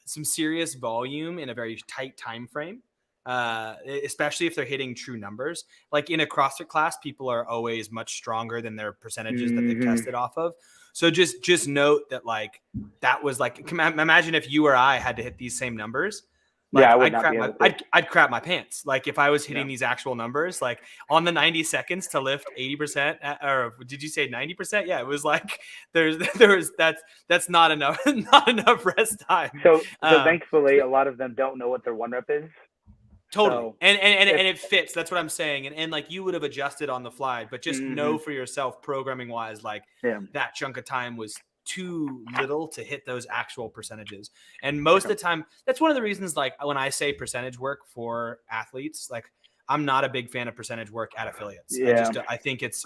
some serious volume in a very tight time frame. Especially if they're hitting true numbers. Like in a CrossFit class, people are always much stronger than their percentages that they've tested off of. So just note that like that was like, imagine if you or I had to hit these same numbers. Like, yeah, I would not be able to. I'd crap my pants. Like if I was hitting these actual numbers, like on the 90 seconds to lift 80%, or did you say 90%? Yeah, it was like that's not enough, not enough rest time. So thankfully, a lot of them don't know what their 1 rep is. Totally. So and it fits. That's what I'm saying. And like you would have adjusted on the fly, but just know for yourself, programming wise, like that chunk of time was too little to hit those actual percentages. And most of the time, that's one of the reasons, like when I say percentage work for athletes, like I'm not a big fan of percentage work at affiliates. Yeah, I think it's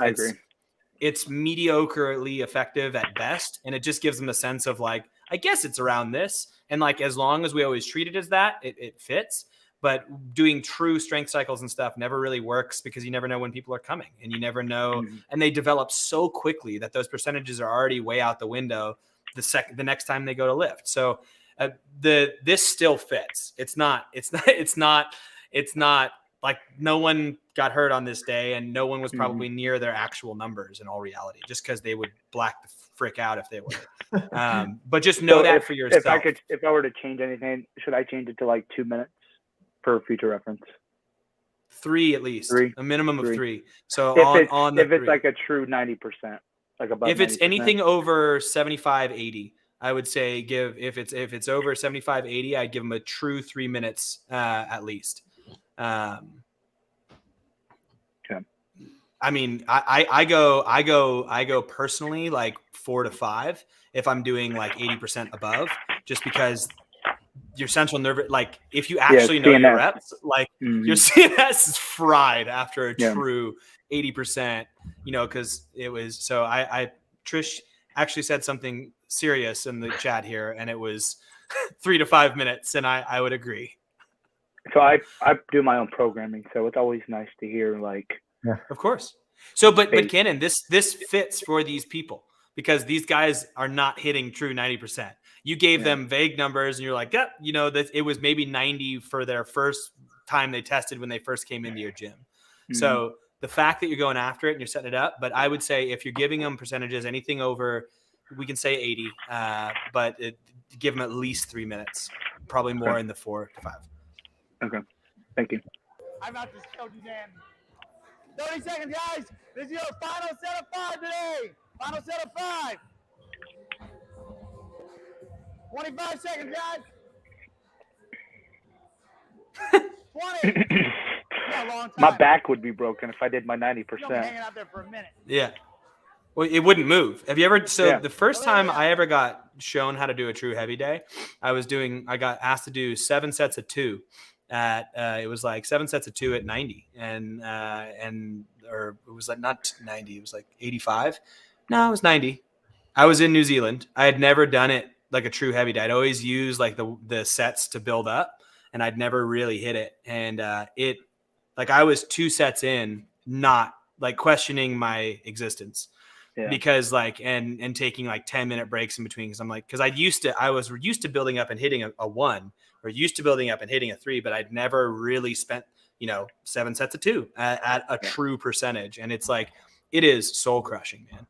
mediocrely effective at best. And it just gives them a sense of like, I guess it's around this. And like, as long as we always treat it as that, it fits. But doing true strength cycles and stuff never really works because you never know when people are coming and you never know. And they develop so quickly that those percentages are already way out the window the next time they go to lift. So this still fits. It's not like no one got hurt on this day and no one was probably near their actual numbers in all reality, just because they would black the frick out if they were. But just know that for yourself. If I were to change anything, should I change it to like 2 minutes? For future reference, 3 at least, a minimum of 3. So if it's like a true 90%, like above. If it's 90%. anything over 75, 80, I would say if it's over 75, 80, I'd give them a true 3 minutes at least. Okay. I mean, I go personally like 4 to 5 if I'm doing like 80% above, just because your central nervous, like if you actually know your reps, like your CNS is fried after a true 80%, because it was, so Trish actually said something serious in the chat here and it was 3 to 5 minutes. And I would agree. So I do my own programming. So it's always nice to hear of course. So, but Canaan, this fits for these people because these guys are not hitting true 90%. You gave them vague numbers and you're like, that it was maybe 90 for their first time they tested when they first came into your gym. So the fact that you're going after it and you're setting it up, but I would say if you're giving them percentages, anything over, we can say 80, but give them at least 3 minutes, probably more in the 4 to 5. Okay. Thank you. I'm about to show you, Dan. 30 seconds, guys. This is your final set of 5 today. Final set of 5. 25 seconds, guys. 20. Yeah, long time. My back would be broken if I did my 90%. You'll be hanging out there for a minute. Yeah. Well, it wouldn't move. Have you ever? So the first time I ever got shown how to do a true heavy day, I got asked to do 7 sets of 2. It was like 7 sets of 2 at 90, or it was like not 90. It was like 85. No, it was 90. I was in New Zealand. I had never done it like a true heavy day. I'd always use like the sets to build up, and I'd never really hit it. And I was 2 sets in, not like questioning my existence. Yeah. Because and taking like 10-minute breaks in between. Because I was used to building up and hitting a 1, or used to building up and hitting a 3, but I'd never really spent, 7 sets of 2 at a true percentage. And it's like, it is soul crushing, man.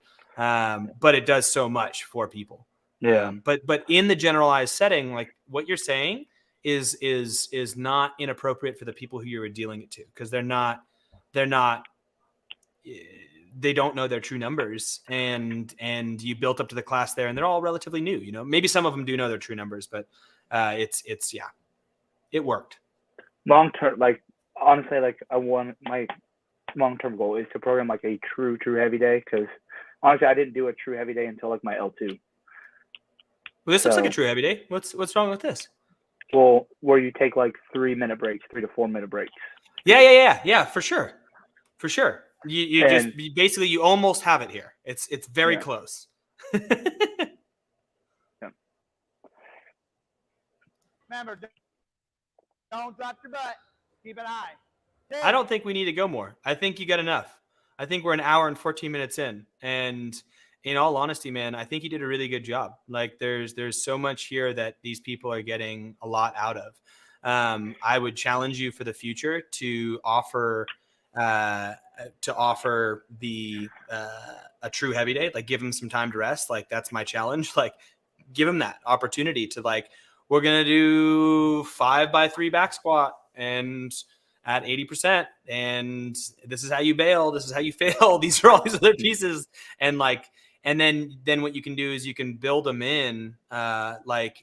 But it does so much for people. Yeah. But in the generalized setting, like what you're saying is not inappropriate for the people who you're dealing it to. Cause they don't know their true numbers, and you built up to the class there, and they're all relatively new. Maybe some of them do know their true numbers, but it worked. Long term, honestly, I want long-term goal is to program like a true heavy day, because honestly, I didn't do a true heavy day until like my L2. Well, this looks like a true heavy day. What's wrong with this? Well, where you take like 3 to 4 minute breaks. Yeah, for sure. You And- just basically you almost have it here. It's very close. Remember, don't drop your butt. Keep it high. I don't think we need to go more. I think you got enough. I think we're an hour and 14 minutes in. And in all honesty, man, I think you did a really good job. Like there's so much here that these people are getting a lot out of. I would challenge you for the future to offer the a true heavy day, like give them some time to rest. Like that's my challenge. Like give them that opportunity to like, we're going to do 5x3 back squat and at 80%. And this is how you bail. This is how you fail. These are all these other pieces. And like, and then what you can do is you can build them in like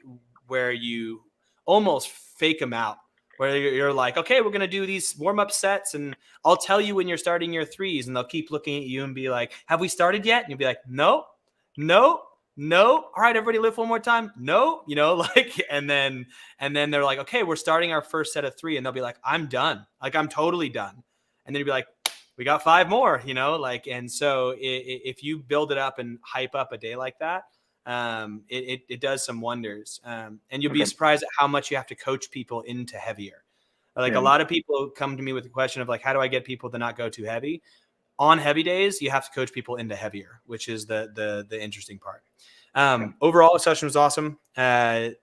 where you almost fake them out, where you're like, okay, we're going to do these warm-up sets and I'll tell you when you're starting your threes, and they'll keep looking at you and be like, have we started yet? And you'll be like, no. All right, everybody lift one more time. No, like, and then they're like, okay, we're starting our first set of 3. And they'll be like, I'm done. Like, I'm totally done. And then you'll be like, we got 5 more, like, and so if you build it up and hype up a day like that, it does some wonders. And you'll be surprised at how much you have to coach people into heavier. Like a lot of people come to me with the question of like, how do I get people to not go too heavy? On heavy days, you have to coach people into heavier, which is the interesting part. Overall, the session was awesome. You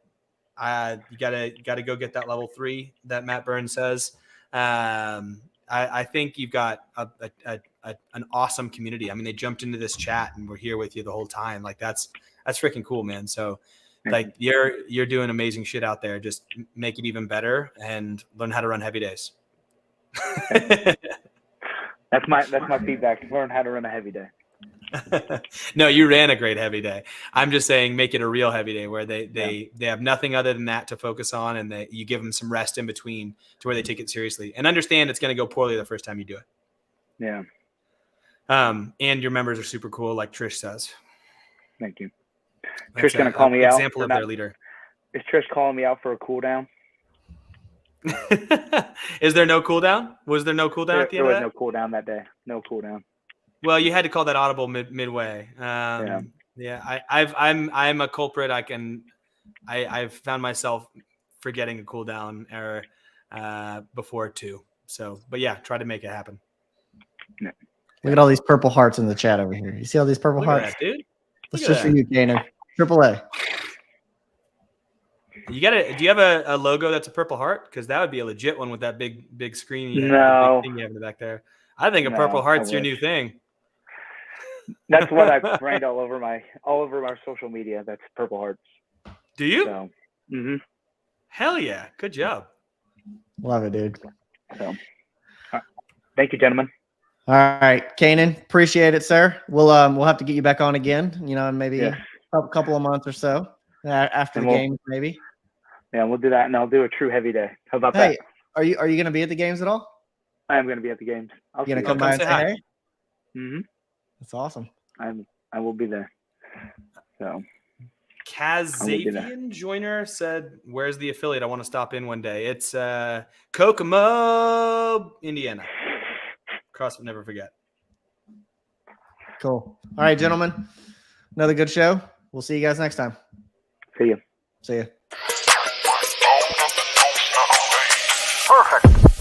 gotta go get that level 3 that Matt Burns says. I think you've got an awesome community. I mean, they jumped into this chat and we're here with you the whole time. Like that's freaking cool, man. So like you're doing amazing shit out there. Just make it even better and learn how to run heavy days. That's my feedback. Learn how to run a heavy day. No, you ran a great heavy day. I'm just saying, make it a real heavy day where they have nothing other than that to focus on, and you give them some rest in between to where they take it seriously and understand it's going to go poorly the first time you do it. Yeah. And your members are super cool, like Trish says. Thank you. That's Trish going to call me out. Example of their leader. Is Trish calling me out for a cool down? Is there no cooldown? Was there no cooldown at the end of that? There was no cooldown that day. No cooldown. Well, you had to call that audible midway. I'm a culprit. I've found myself forgetting a cooldown error before too. So, but yeah, try to make it happen. Yeah. Look at all these purple hearts in the chat over here. You see all these purple hearts, that, dude? That's just for you, Canaan. AAA. Do you have a logo that's a purple heart? Because that would be a legit one with that big screen. No. Big thing you have in the back there. I think a purple heart's your new thing. That's what I brand all over my social media. That's purple hearts. Do you? So, Hell yeah! Good job. Love it, dude. So, thank you, gentlemen. All right, Canaan, appreciate it, sir. We'll have to get you back on again. In maybe a couple of months or so after the games, maybe. Yeah, we'll do that, and I'll do a true heavy day. How about that? Are you going to be at the games at all? I am going to be at the games. You going to come by and say hi? Mm-hmm. That's awesome. I will be there. So, Kazavian Joiner said, "Where's the affiliate? I want to stop in one day. It's Kokomo, Indiana. CrossFit Never Forget." Cool. All right, gentlemen. Another good show. We'll see you guys next time. See you. See you. Perfect.